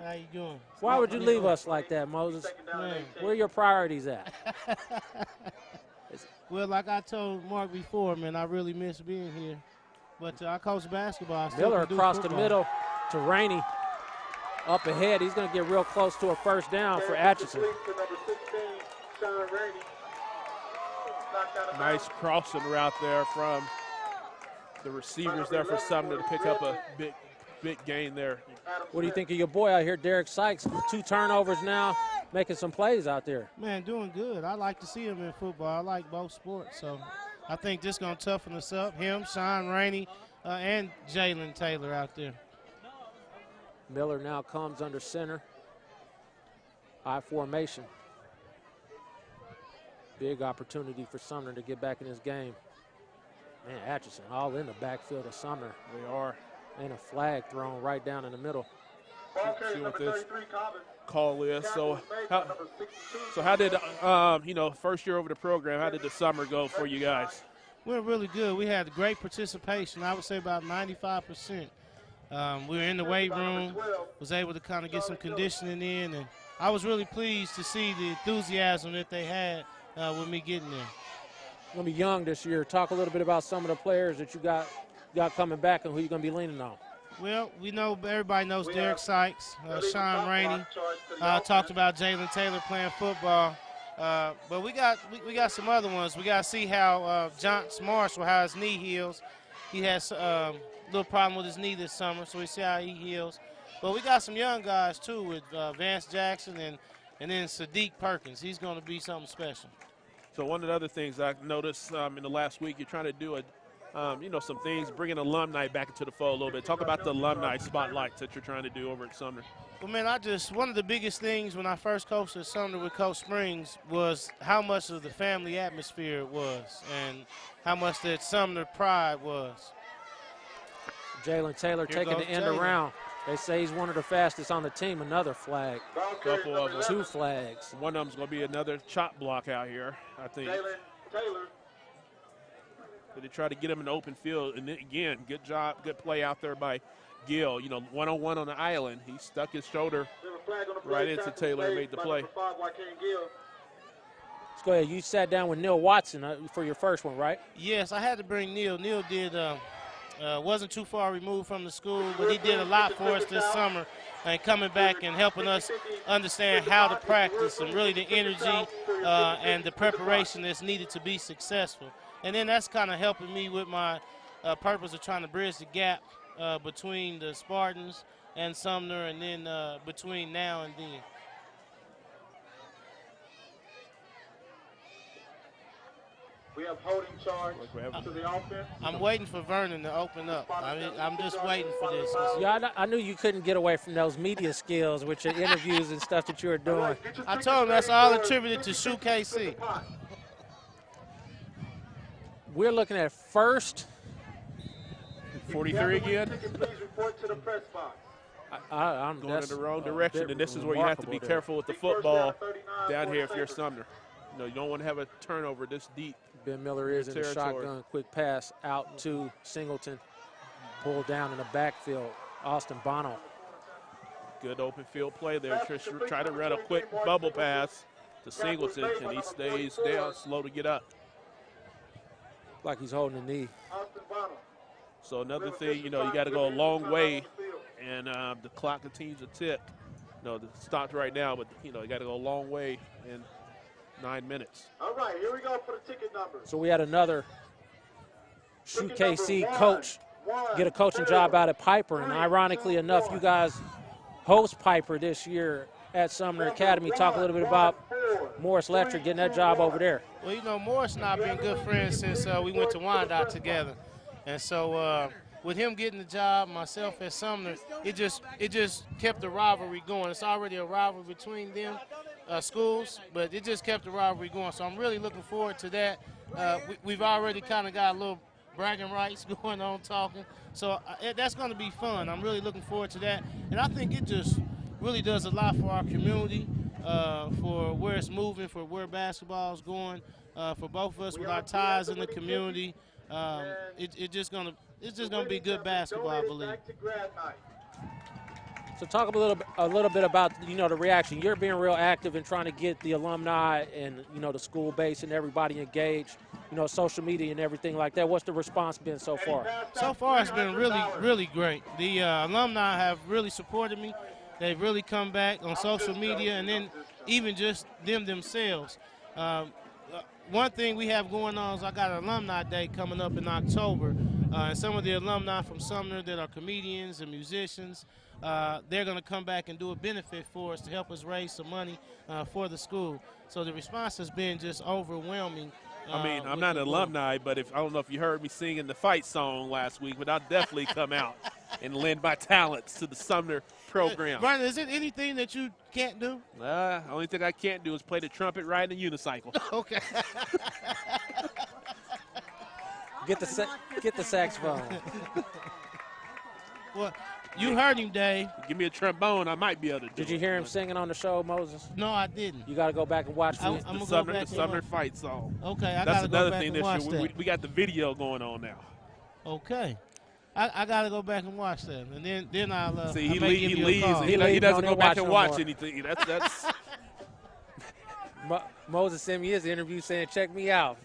How you doing? Why would you leave us like that, Moses? Man. Where are your priorities at? Well, like I told Mark before, man, I really miss being here. But I coach basketball. I still Miller can do across the football. middle to Rainey. Up ahead, he's going to get real close to a 1st down for Atchison. Nice crossing route there from the receivers there for Sumner to pick up a big big gain there. What do you think of your boy out here, Derek Sykes? 2 turnovers now, making some plays out there. Man, doing good. I like to see him in football. I like both sports, so I think this is going to toughen us up. Him, Sean Rainey, and Jalen Taylor out there. Miller now comes under center. I formation. Big opportunity for Sumner to get back in this game. Man, Atchison all in the backfield of Sumner. They are. And a flag thrown right down in the middle. See what this call is. So how did, first year over the program, how did the summer go for you guys? Went really good. We had great participation. I would say about 95%. We were in the weight room, was able to kind of get some conditioning in, and I was really pleased to see the enthusiasm that they had with me getting there. You're going to be young this year. Talk a little bit about some of the players that you got coming back and who you're going to be leaning on. Well, we know everybody knows Derek Sykes, Sean Rainey. Talked about Jalen Taylor playing football. But we got some other ones. We got to see how Johnson Marshall, how his knee heals. He has a little problem with his knee this summer, so we see how he heals. But we got some young guys, too, with Vance Jackson and then Sadiq Perkins. He's going to be something special. So one of the other things I noticed in the last week, you're trying to do some things, bringing alumni back into the fold a little bit. Talk about the alumni spotlights that you're trying to do over at Sumner. Well, man, one of the biggest things when I first coached at Sumner with Coach Springs was how much of the family atmosphere it was and how much that Sumner pride was. Jalen Taylor taking the end around. They say he's one of the fastest on the team. Another flag. Couple of them. 2 flags. One of them's going to be another chop block out here, I think. Jalen Taylor. But they try to get him in the open field. And then, again, good job, good play out there by Gill. One-on-one on the island. He stuck his shoulder right into Taylor and made the play. Let's go ahead. You sat down with Neil Watson for your first one, right? Yes, I had to bring Neil. Neil did wasn't too far removed from the school, but he did a lot for us this summer and coming back and helping us understand how to practice and really the energy and the preparation that's needed to be successful. And then that's kind of helping me with my purpose of trying to bridge the gap between the Spartans and Sumner and then between now and then. We have holding charge to the offense. I'm waiting for Vernon to open up. I'm just waiting for this. Yeah, I knew you couldn't get away from those media skills with your interviews and stuff that you were doing. I told him that's all attributed to Shoe KC. We're looking at first. 43 again. Please report to the press box. I'm going in the wrong direction, and this is where you have to be careful with the football down here if you're Sumner. You don't want to have a turnover this deep. Ben Miller is in the shotgun. Quick pass out to Singleton. Pulled down in the backfield. Austin Bono. Good open field play there. Try to run a quick bubble pass to Singleton, and he stays down, slow to get up. Like he's holding the knee. So another thing, you got to go a long way, and the clock continues to tick. It stopped right now, but, you got to go a long way in 9 minutes. All right, here we go for the ticket number. So we had another Shoe KC coach get a coaching job out at Piper, and ironically enough, you guys host Piper this year at Sumner Academy. Talk a little bit about Morris Letcher getting that job over there. Well, Morris and I have been good friends since we went to Wyandotte together. And so with him getting the job, myself at Sumner, it just kept the rivalry going. It's already a rivalry between them schools, but it just kept the rivalry going. So I'm really looking forward to that. We've already kind of got a little bragging rights going on talking. So that's going to be fun. I'm really looking forward to that. And I think it just really does a lot for our community, for where it's moving, for where basketball is going, for both of us with our ties in the community. It's just gonna be good basketball, I believe. So talk a little bit about the reaction. You're being real active in trying to get the alumni and the school base and everybody engaged. Social media and everything like that. What's the response been so far? So far, it's been really, really great. The alumni have really supported me. They've really come back on social media, and then even just themselves. One thing we have going on is I got an alumni day coming up in October. And some of the alumni from Sumner that are comedians and musicians, they're going to come back and do a benefit for us to help us raise some money for the school. So the response has been just overwhelming. I mean, I'm not an alumni, but I don't know if you heard me singing the fight song last week, but I'll definitely come out and lend my talents to the Sumner program. Brian, is it anything that you can't do? Only thing I can't do is play the trumpet, ride a unicycle. Okay. Get the saxophone. Well, you heard him, Dave. Give me a trombone, I might be able to do it. Did you hear him singing on the show, Moses? No, I didn't. You got to go back and watch I'm the gonna the Sumner fight song. Okay, I That's got to go another back thing and watch this year. that. We got the video going on now. Okay. I got to go back and watch that, and then I'll See, I he may give you a leaves. call. He leaves, doesn't don't go back watch and no watch more. anything. That's Moses sent me his interview saying, check me out.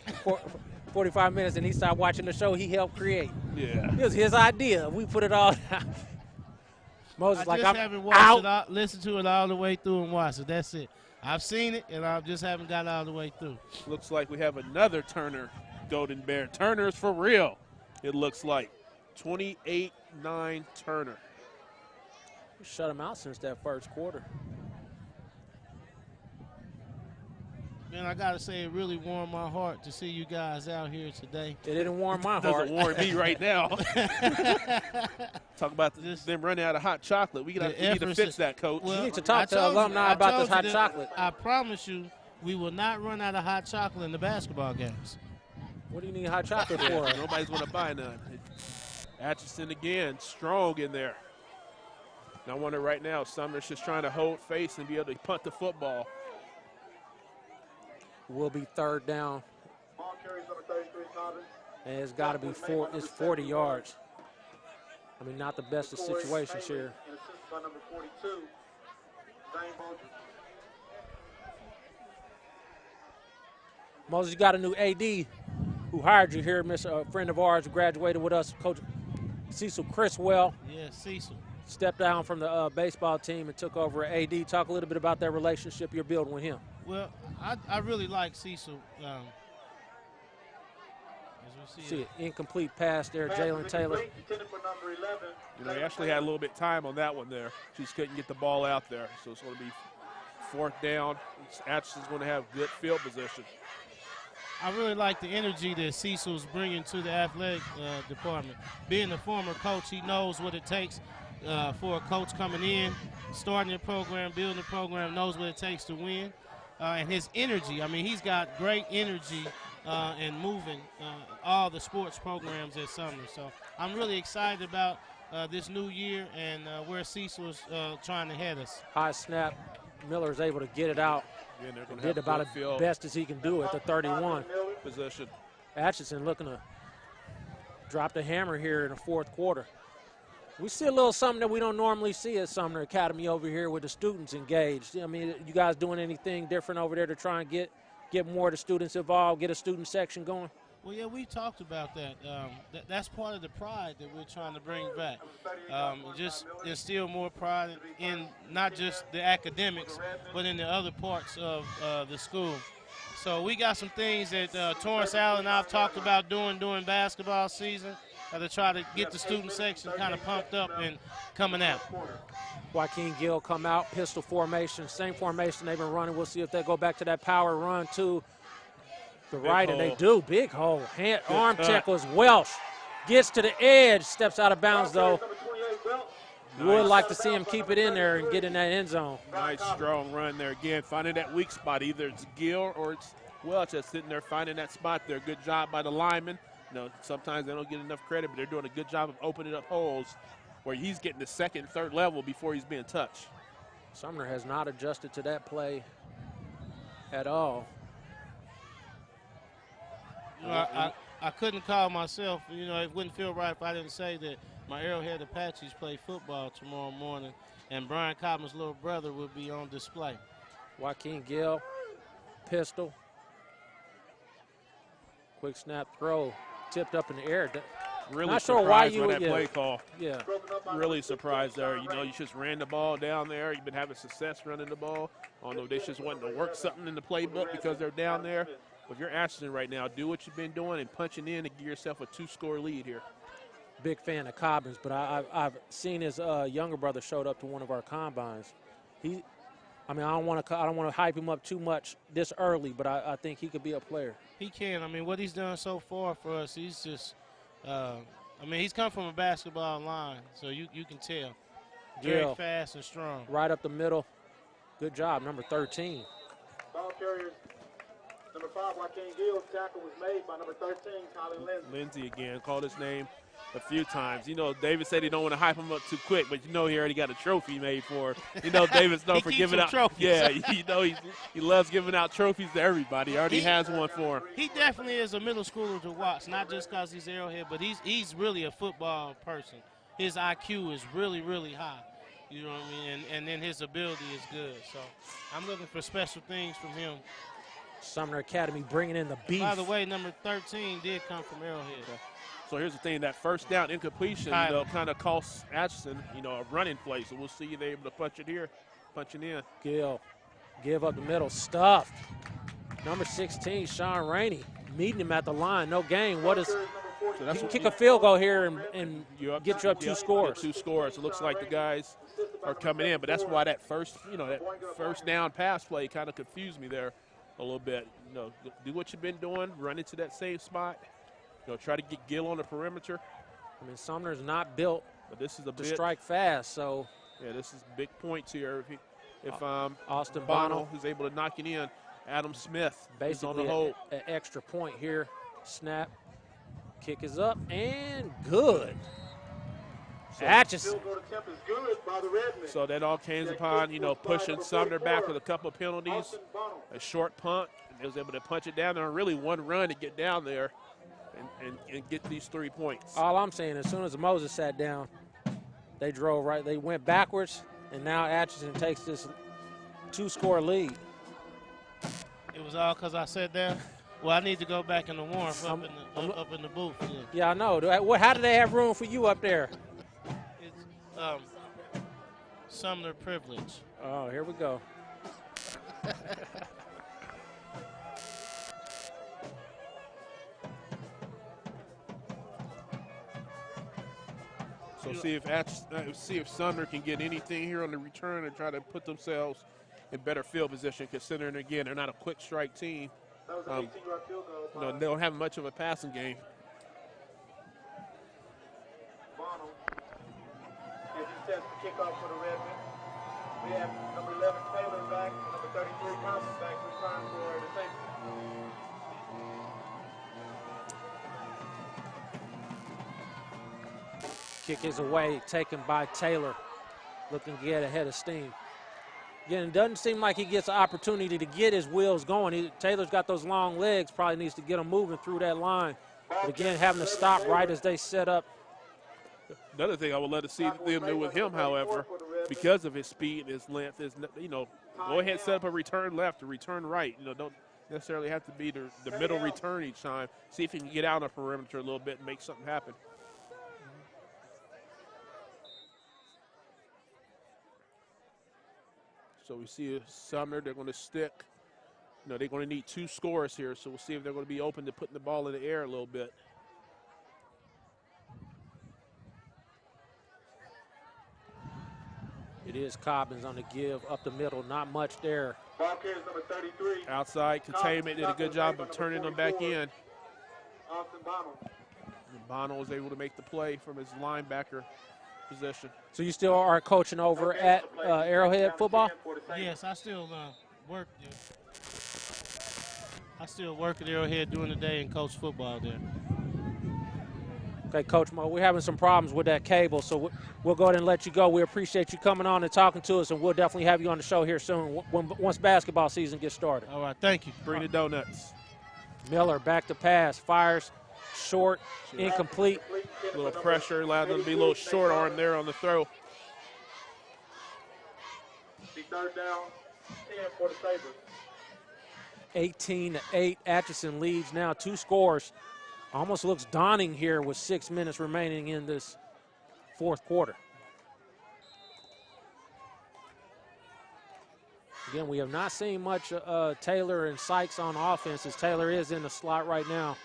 45 minutes, and he started watching the show he helped create. yeah. It was his idea. We put it all down. Moses I like, just I'm haven't watched out. it all, listened to it all the way through and watched it. That's it. I've seen it, and I just haven't got all the way through. Looks like we have another Turner Golden Bear. Turner's for real, it looks like. 28-9 Turner. We shut him out since that first quarter. Man, I got to say, it really warmed my heart to see you guys out here today. It didn't warm my heart. Doesn't warm me right now. Talk about them running out of hot chocolate. We need to fix that, Coach. You need to I talk to told you- alumni I about told this you hot that chocolate. I promise you, we will not run out of hot chocolate in the basketball games. What do you need hot chocolate for? Nobody's going to buy none. Atchison again, strong in there. And I wonder right now, Sumner's just trying to hold face and be able to punt the football. Will be third down, Ball carries number 33, Cobbins. and it's got to be 40 yards. I mean, not the best of situations here. And assisted by number 42, Zane Bolger. Moses, you got a new AD who hired you here, a friend of ours who graduated with us, Coach Cecil Criswell. Yeah, Cecil. Stepped down from the baseball team and took over AD. Talk a little bit about that relationship you're building with him. Well, I really like Cecil. As we See an incomplete pass there, Jalen Taylor. Intended for number 11. You know, he actually had a little bit of time on that one there. Just couldn't get the ball out there. So it's going to be fourth down. Atchison's going to have good field position. I really like the energy that Cecil's bringing to the athletic department. Being a former coach, he knows what it takes for a coach coming in, starting a program, building a program, knows what it takes to win. And his energy, I mean, he's got great energy and moving all the sports programs at Sumner. So I'm really excited about this new year and where Cecil's trying to head us. High snap. Miller's able to get it out. Again, they're going to Did have about good as field best as he can do at the 31. position. Atchison looking to drop the hammer here in the fourth quarter. We see a little something that we don't normally see at Sumner Academy over here with the students engaged. I mean, you guys doing anything different over there to try and get more of the students involved, get a student section going? Well, yeah, we talked about that. That's part of the pride that we're trying to bring back. Just instill more pride in not just the academics, but in the other parts of the school. So we got some things that Torrance Allen and I have talked about doing during basketball season to try to get the student section kind of pumped up and coming out. Joaquin Gill come out, pistol formation, same formation they've been running. We'll see if they go back to that power run to the right, and they do. Big hole. Arm tackles Welsh. Gets to the edge, steps out of bounds, though. You would like to see him keep it in there and get in that end zone. Nice, strong run there. Again, finding that weak spot. Either it's Gill or it's Welch that's sitting there finding that spot there. Good job by the linemen. You know, sometimes they don't get enough credit, but they're doing a good job of opening up holes where he's getting the second, third level before he's being touched. Sumner has not adjusted to that play at all. You know, I couldn't call myself, you know, it wouldn't feel right if I didn't say that my Arrowhead Apaches play football tomorrow morning, and Brian Cotton's little brother will be on display. Joaquin Gill, pistol. Quick snap throw, tipped up in the air. Really Not sure surprised why you by would that play call. Yeah. Really surprised there. You know, you just ran the ball down there. You've been having success running the ball. I don't know if they just wanting to work something in the playbook because they're down there. If you're Atchison right now, do what you've been doing and punching in to give yourself a 2-score lead here. big fan of Cobbins, but I've seen his younger brother showed up to one of our combines. I don't want to hype him up too much this early, but I think he could be a player. He can. I mean, what he's done so far for us, he's just. He's come from a basketball line, so you can tell. Very fast and strong. Right up the middle. Good job, number 13. Ball carriers, number 5, Joaquin Gill. Tackle was made by number 13, Colin Lindsey. Lindsey again, called his name a few times. You know, David said he don't want to hype him up too quick, but you know he already got a trophy made for him. You know, David's known for giving out trophies. Yeah, you know he loves giving out trophies to everybody. He already has one for him. He definitely is a middle schooler to watch, not just because he's Arrowhead, but he's really a football person. His IQ is really, really high. You know what I mean? And then his ability is good. So I'm looking for special things from him. Sumner Academy bringing in the beef. By the way, number 13 did come from Arrowhead. So here's the thing, that first down incompletion, kind of costs Atchison, a running play. So we'll see if they're able to punch it in. Gill, give up the middle, stuffed. Number 16, Sean Rainey, meeting him at the line, no gain. So you can kick a field goal here and get you up 2 scores. 2 scores. It looks like the guys are coming in, but that's why that first down pass play kind of confused me there a little bit. Do what you've been doing, run into that same spot. Try to get Gill on the perimeter. I mean, Sumner's not built but this is to strike fast, so. Yeah, this is big points here. If Austin Bono is able to knock it in, Adam Smith is on the hold. An extra point here. Snap. Kick is up and good. So, Atchison. So that all came upon, pushing Sumner back with a couple of penalties, a short punt, and they was able to punch it down there. Really one run to get down there and get these 3 points. All I'm saying, as soon as Moses sat down, they drove right. They went backwards, and now Atchison takes this 2-score lead. It was all because I sat down. Well, I need to go back in the warm up in the booth. Yeah, I know. How do they have room for you up there? It's Sumner privilege. Oh, here we go. So see if Sumner can get anything here on the return and try to put themselves in better field position, considering, again, they're not a quick strike team. That was an 18-yard field goal. They don't have much of a passing game. Bono, as he sets the kickoff for the Redmen. We have number 11 Taylor back, number 33 Thompson back, return for the safety. Kick is away, taken by Taylor, looking to get ahead of steam. Again, it doesn't seem like he gets an opportunity to get his wheels going. Taylor's got those long legs, probably needs to get them moving through that line. But again, having to stop right as they set up. Another thing I would love to see them do with him, however, because of his speed and his length, is, go ahead, set up a return left or return right. Don't necessarily have to be the middle return each time. See if he can get out on the perimeter a little bit and make something happen. So we see Sumner, they're going to stick. They're going to need 2 scores here, so we'll see if they're going to be open to putting the ball in the air a little bit. It is Cobbins on the give up the middle, not much there. Ball carries number 33. Outside containment did a good job of turning them back in. Austin Bono. Bono was able to make the play from his linebacker position. So you still are coaching over at Arrowhead football? Yes, I still work there. I still work at Arrowhead during the day and coach football there. Okay, Coach Mo, we're having some problems with that cable, so we'll go ahead and let you go. We appreciate you coming on and talking to us, and we'll definitely have you on the show here soon once basketball season gets started. All right, thank you. Bring the donuts. Miller back to pass, fires short, incomplete. A little pressure, allowed them to be a little short arm there on the throw. The third down, 10 for the Sabres. 18-8, Atchison leads now 2 scores. Almost looks daunting here with 6 minutes remaining in this 4th quarter. Again, we have not seen much Taylor and Sykes on offense, as Taylor is in the slot right now.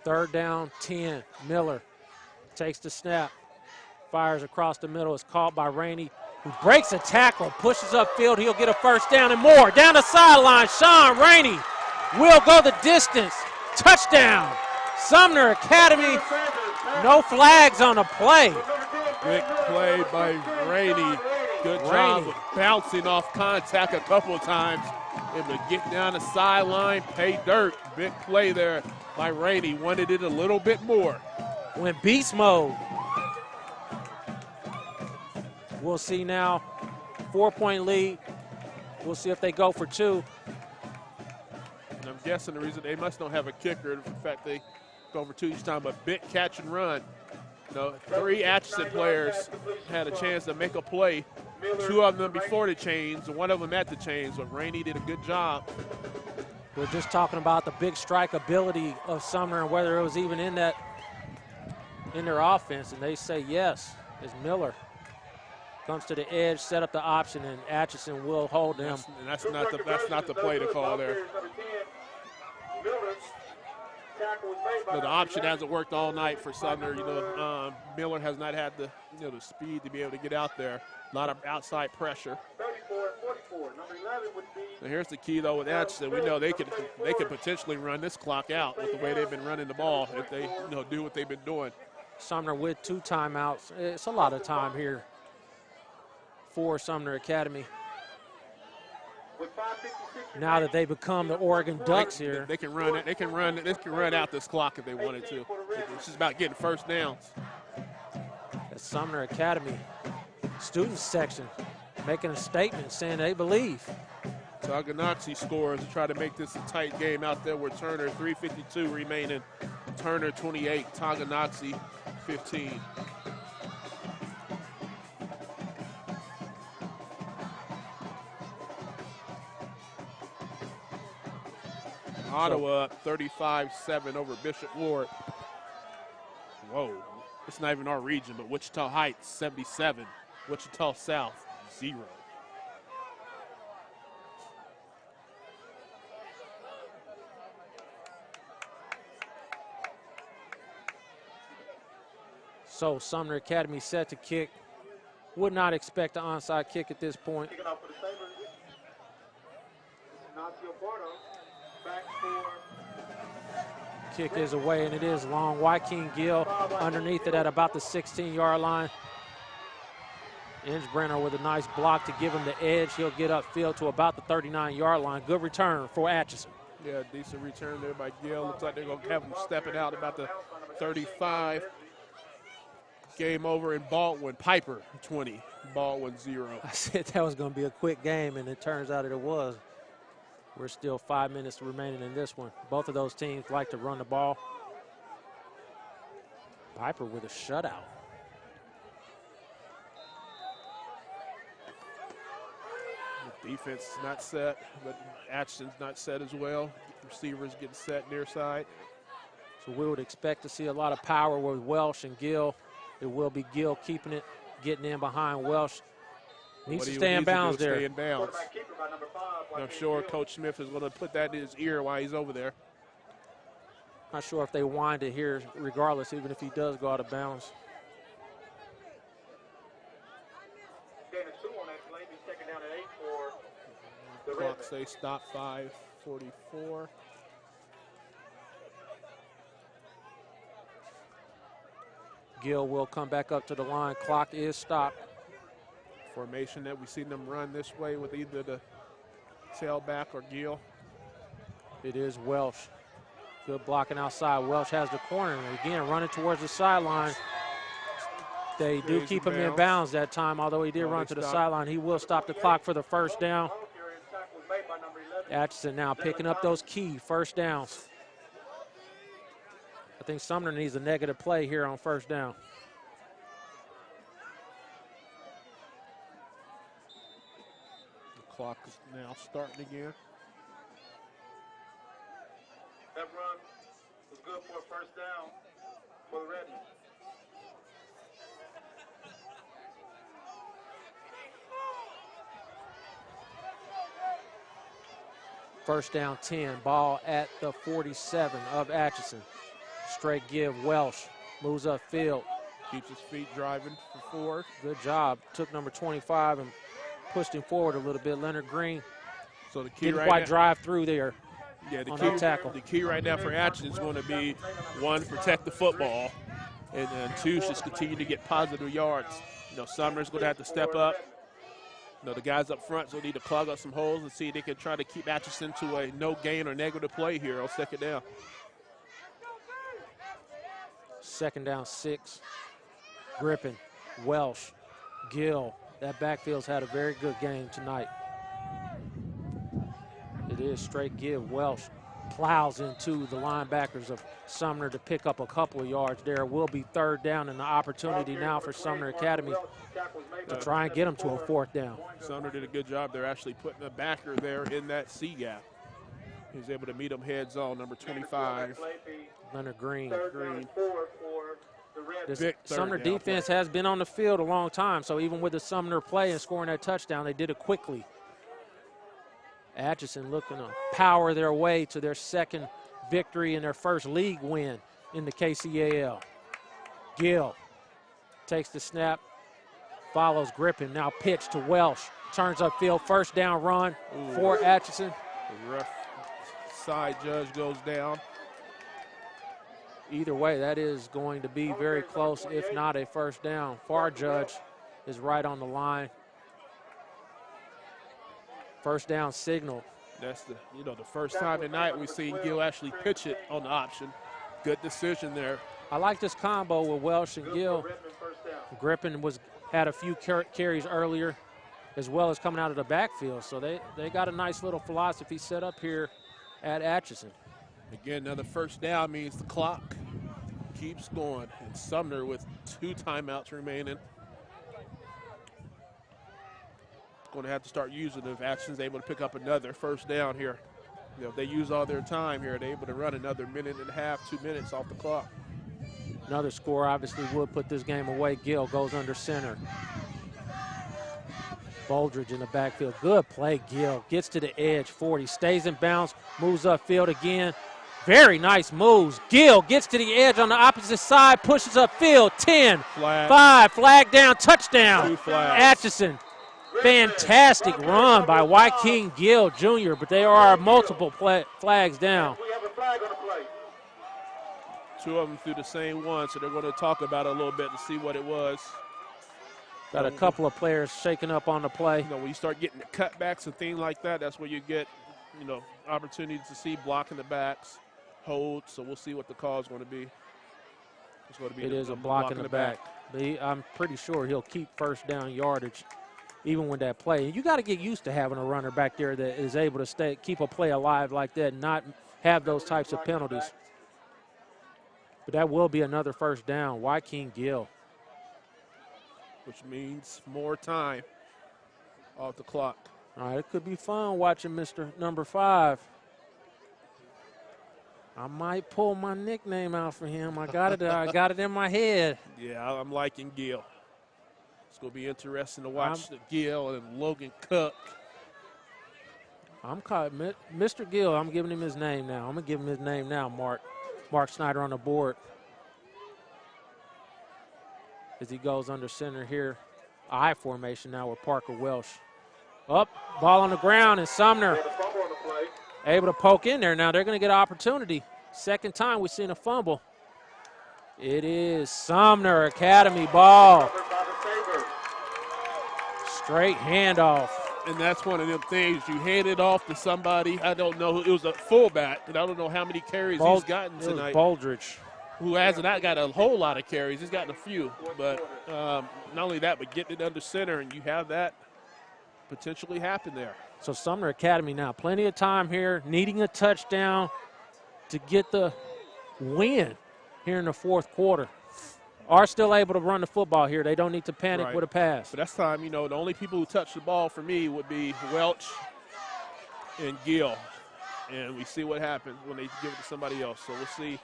3rd down, 10. Miller takes the snap, fires across the middle. Is caught by Rainey, who breaks a tackle, pushes upfield. He'll get a 1st down and more. Down the sideline, Sean Rainey will go the distance. Touchdown, Sumner Academy. No flags on the play. Big play by Rainey. Good job of bouncing off contact a couple of times. Able to get down the sideline, pay dirt. Big play there by Rainey. Wanted it a little bit more. Went beast mode. We'll see now. 4-point lead. We'll see if they go for 2. And I'm guessing the reason they must not have a kicker, in fact, they go for 2 each time, but big catch and run. You know, 3 Atchison players had a chance to make a play. 2 of them before the chains, and 1 of them at the chains, but Rainey did a good job. We're just talking about the big strike ability of Sumner and whether it was even in their offense, and they say yes, as Miller comes to the edge, set up the option, and Atchison will hold him. That's not the play to call there. So the option hasn't worked all night for Sumner. You know, Miller has not had the the speed to be able to get out there. A lot of outside pressure. So here's the key though with Atchison. We know they could potentially run this clock out with the way they've been running the ball if they do what they've been doing. Sumner with 2 timeouts. It's a lot of time here for Sumner Academy. Now that they become the Oregon Ducks here, they can run it. They can run out this clock if they wanted to. It's just about getting 1st downs. the Sumner Academy student section making a statement saying they believe. Toganaxi scores to try to make this a tight game out there with Turner, 3:52 remaining. Turner 28, Toganaxi 15. Ottawa up 35-7 over Bishop Ward. Whoa, it's not even our region, but Wichita Heights 77, Wichita South 0. So Sumner Academy set to kick. Would not expect an onside kick at this point. Kicking off for the Sabres. Ignacio Porto back for Kick is away, and it is long. Joaquin Gill underneath it at about the 16-yard line. Innsbrenner with a nice block to give him the edge. He'll get upfield to about the 39-yard line. Good return for Atchison. Yeah, decent return there by Gill. Looks like they're going to have him stepping out about the 35. Game over in Baldwin. Piper 20, Baldwin 0. I said that was going to be a quick game, and it turns out that it was. We're still 5 minutes remaining in this one. Both of those teams like to run the ball. Piper with a shutout. The defense is not set, but Atchison's not set as well. Receivers getting set near side. So we would expect to see a lot of power with Welsh and Gill. It will be Gill keeping it, getting in behind Welsh. Needs to stay in bounds there. Stay in bounds. I'm sure Coach Smith is going to put that in his ear while he's over there. Not sure if they wind it here regardless, even if he does go out of bounds. Clock say stop 5:44. Gill will come back up to the line. Clock is stopped. Formation that we've seen them run this way with either the tailback or Gill. It is Welsh. Good blocking outside. Welsh has the corner. And again, running towards the sideline. They do keep him in bounds that time, although he did run to the sideline. He will stop the clock for the 1st down. Atchison now picking up those key 1st downs. I think Sumner needs a negative play here on 1st down. The clock is now starting again. that run was good for a 1st down for the Redmen. First down 10, ball at the 47 of Atchison. Straight give. Welsh moves upfield. Keeps his feet driving for 4. Good job. Took number 25 and pushed him forward a little bit. Leonard Green So the key didn't right quite now, drive through there. yeah, on that tackle. The key right now for Atchison is going to be, 1, protect the football, and then 2, just continue to get positive yards. Sumner's going to have to step up. The guys up front will need to plug up some holes and see if they can try to keep Atchison to a no gain or negative play here on 2nd down. 2nd down, 6. Grippin, Welsh, Gill. That backfield's had a very good game tonight. It is straight give. Welsh plows into the linebackers of Sumner to pick up a couple of yards there. Will be 3rd down, and the opportunity now for Sumner Academy to try and get them to a 4th down. Sumner did a good job. They're actually putting a backer there in that C gap. He was able to meet them heads on, number 25. Leonard Green. This Big Sumner 3rd down defense play. has been on the field a long time, so even with the Sumner play and scoring that touchdown, they did it quickly. Atchison looking to power their way to their 2nd victory and their 1st league win in the KCAL. Gill takes the snap, follows Grippin, now pitch to Welsh, turns upfield, 1st down run for Atchison. The rough side judge goes down. Either way, that is going to be very close, if not a 1st down. Far judge is right on the line. 1st down signal. That's the first time tonight we've seen Gill actually pitch it on the option. Good decision there. I like this combo with Welsh and Gill. Grippin had a few carries earlier, as well as coming out of the backfield. So they got a nice little philosophy set up here at Atchison. Again, another 1st down means the clock keeps going. And Sumner with 2 timeouts remaining. Going to have to start using it if Atchison's able to pick up another 1st down here. If they use all their time here, they're able to run another 1.5 minutes, 2 minutes off the clock. Another score obviously would put this game away. Gill goes under center. Boldridge in the backfield. Good play, Gill. Gets to the edge, 40. Stays in bounds, moves upfield again. Very nice moves. Gill gets to the edge on the opposite side, pushes upfield. 10, Flag. 5, flag down, touchdown. 2 flags. Atchison. Fantastic run by Joaquin Gill Jr., but there are multiple flags down. We have a flag on the play. 2 of them threw the same one, so they're going to talk about it a little bit to see what it was. Got a couple of players shaking up on the play. When you start getting the cutbacks and things like that, that's where you get, opportunities to see blocking the backs, hold. So we'll see what the call is going to be. It's going to be It is a block in the back. But I'm pretty sure he'll keep 1st down yardage even with that play. And you got to get used to having a runner back there that is able to keep a play alive like that and not have those types of penalties. But that will be another 1st down. Joaquin Gill. Which means more time off the clock. All right, it could be fun watching Mr. Number 5. I might pull my nickname out for him. I got it in my head. Yeah, I'm liking Gill. It's going to be interesting to watch Gill and Logan Cook. I'm caught, Mr. Gill. I'm giving him his name now. I'm going to give him his name now, Mark Snyder on the board. As he goes under center here. I formation now with Parker Welsh. Up, ball on the ground, and Sumner able to poke in there. Now they're going to get an opportunity. 2nd time we've seen a fumble. It is Sumner Academy ball. Straight handoff. And that's one of them things. You hand it off to somebody. I don't know. It was a fullback, and I don't know how many carries he's gotten tonight. It was Boldridge. Who has not got a whole lot of carries. He's gotten a few. But not only that, but getting it under center, and you have that potentially happen there. So Sumner Academy now, plenty of time here, needing a touchdown to get the win here in the 4th quarter. Are still able to run the football here. They don't need to panic with a pass. But that's time, the only people who touch the ball for me would be Welch and Gill. And we see what happens when they give it to somebody else. So we'll see.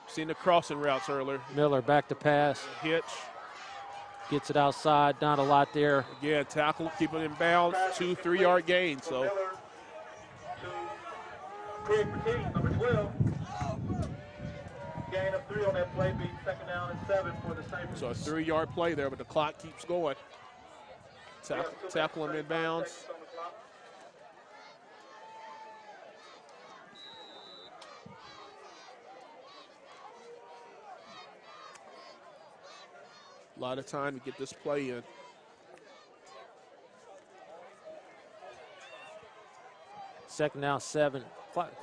Seen the crossing routes earlier. Miller back to pass. Hitch. Gets it outside. Not a lot there. Again, tackle, keep it in bounds. 2 3-yard gain. So. Gain of 3 on that play, being 2nd down and 7 for the Sabres. So a 3-yard play there, but the clock keeps going. Tackle him in bounds. A lot of time to get this play in. Second down, 7.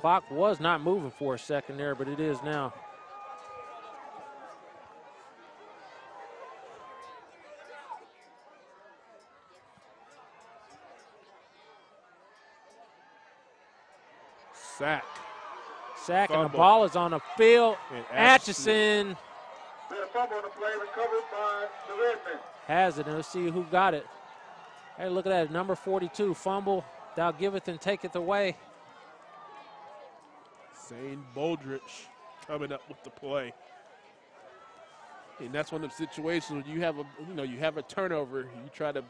Clock was not moving for a second there, but it is now. Sack. And Fumble. the ball is on the field. And Atchison A fumble on the play, recovered by the Redmen. has it, and let's see who got it. Hey, look at that, number 42, fumble. Thou giveth and taketh away. Zane Boldrich coming up with the play. And that's one of the situations when you have a turnover, you try to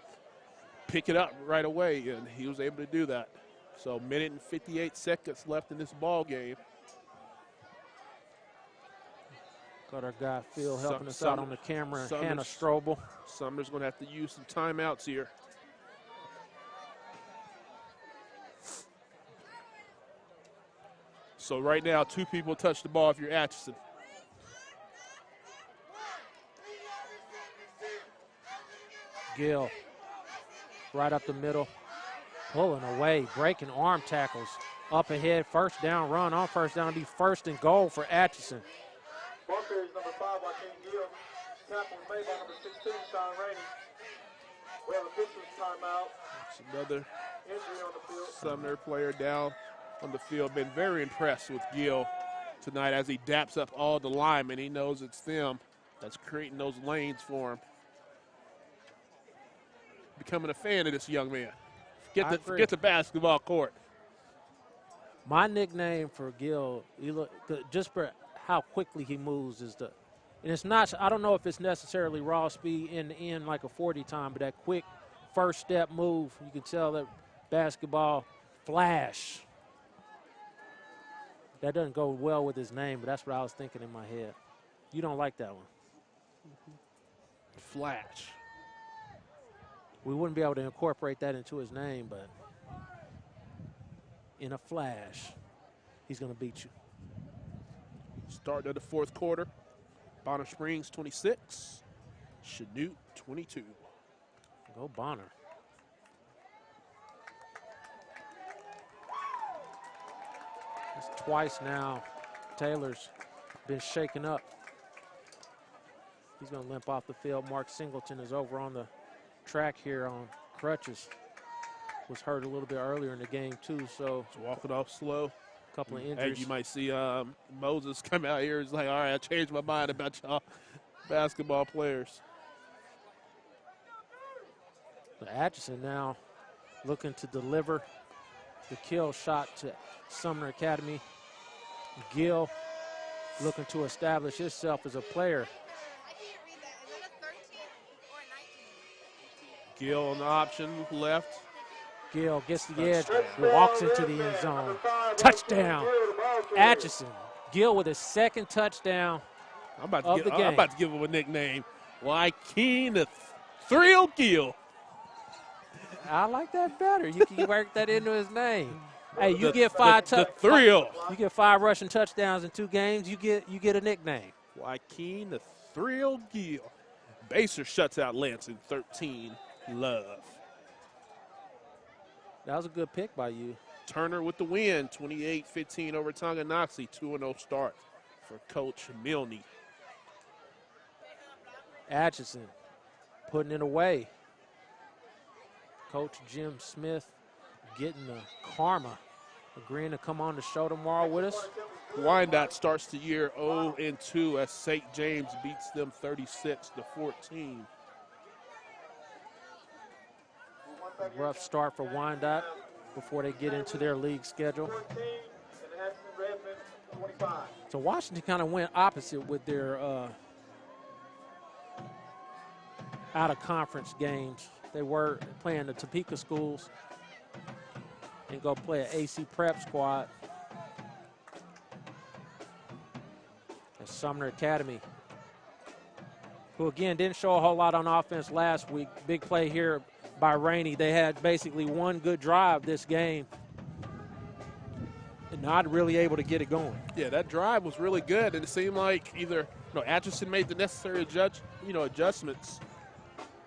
pick it up right away, and he was able to do that. So 1 minute and 58 seconds left in this ball game. Got our guy Phil helping us out on the camera, Hannah Strobel. Sumner's going to have to use some timeouts here. So right now, 2 people touch the ball if you're Atchison. Gill, right up the middle, pulling away, breaking arm tackles. Up ahead, first down run on first down. It'll be 1st and goal for Atchison. Ball carries number 5 by King Gill. Tackle was made by number 16, Sean Rainey. We have officials timeout. It's another Injury on the field. Sumner player down on the field. Been very impressed with Gill tonight as he daps up all the linemen. He knows it's them that's creating those lanes for him. Becoming a fan of this young man. Forget the basketball court. My nickname for Gill, just for how quickly he moves, and it's not, I don't know if it's necessarily raw speed in the end like a 40 time, but that quick first step move, you can tell that basketball flash. That doesn't go well with his name, but that's what I was thinking in my head. You don't like that one? Flash. We wouldn't be able to incorporate that into his name, but in a flash, he's going to beat you. Start of the 4th quarter. Bonner Springs 26, Chanute 22. Go Bonner. It's twice now. Taylor's been shaken up. He's going to limp off the field. Mark Singleton is over on the track here on crutches. Was hurt a little bit earlier in the game too, so He's walking off slow. a couple of injuries. Hey, you might see Moses come out here. He's like, all right, I changed my mind about y'all basketball players. But Atchison now looking to deliver the kill shot to Sumner Academy. Gill looking to establish himself as a player. Gill on the option left. Gill gets the edge, walks into the end zone. Touchdown, Atchison. Gill with his 2nd touchdown I'm about to give him a nickname. Joaquin the Thrill Gill. I like that better. You can work that into his name. Hey, you get the thrill. You get 5 rushing touchdowns in 2 games. You get a nickname. Joaquin the Thrill Gill. Baser shuts out Lansing 13. Love. That was a good pick by you. Turner with the win, 28-15 over Tonganoxie, 2-0 start for Coach Milne. Atchison putting it away. Coach Jim Smith getting the karma, agreeing to come on the show tomorrow with us. Wyandotte starts the year 0-2 as St. James beats them 36-14. Rough start for Wyandotte before they get into their league schedule. So Washington kind of went opposite with their out-of-conference games. They were playing the Topeka schools and go play an AC prep squad. And Sumner Academy, who again didn't show a whole lot on offense last week. Big play here by Rainey. They had basically one good drive this game and not really able to get it going. Yeah, that drive was really good, and it seemed like either Atchison made the necessary adjustments.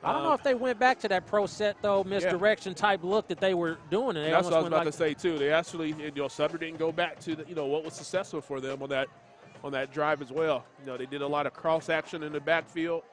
I don't know if they went back to that pro set, though, misdirection type look that they were doing. And that's what I was about to say, too. They actually, Sumner didn't go back to, what was successful for them on that drive as well. They did a lot of cross action in the backfield.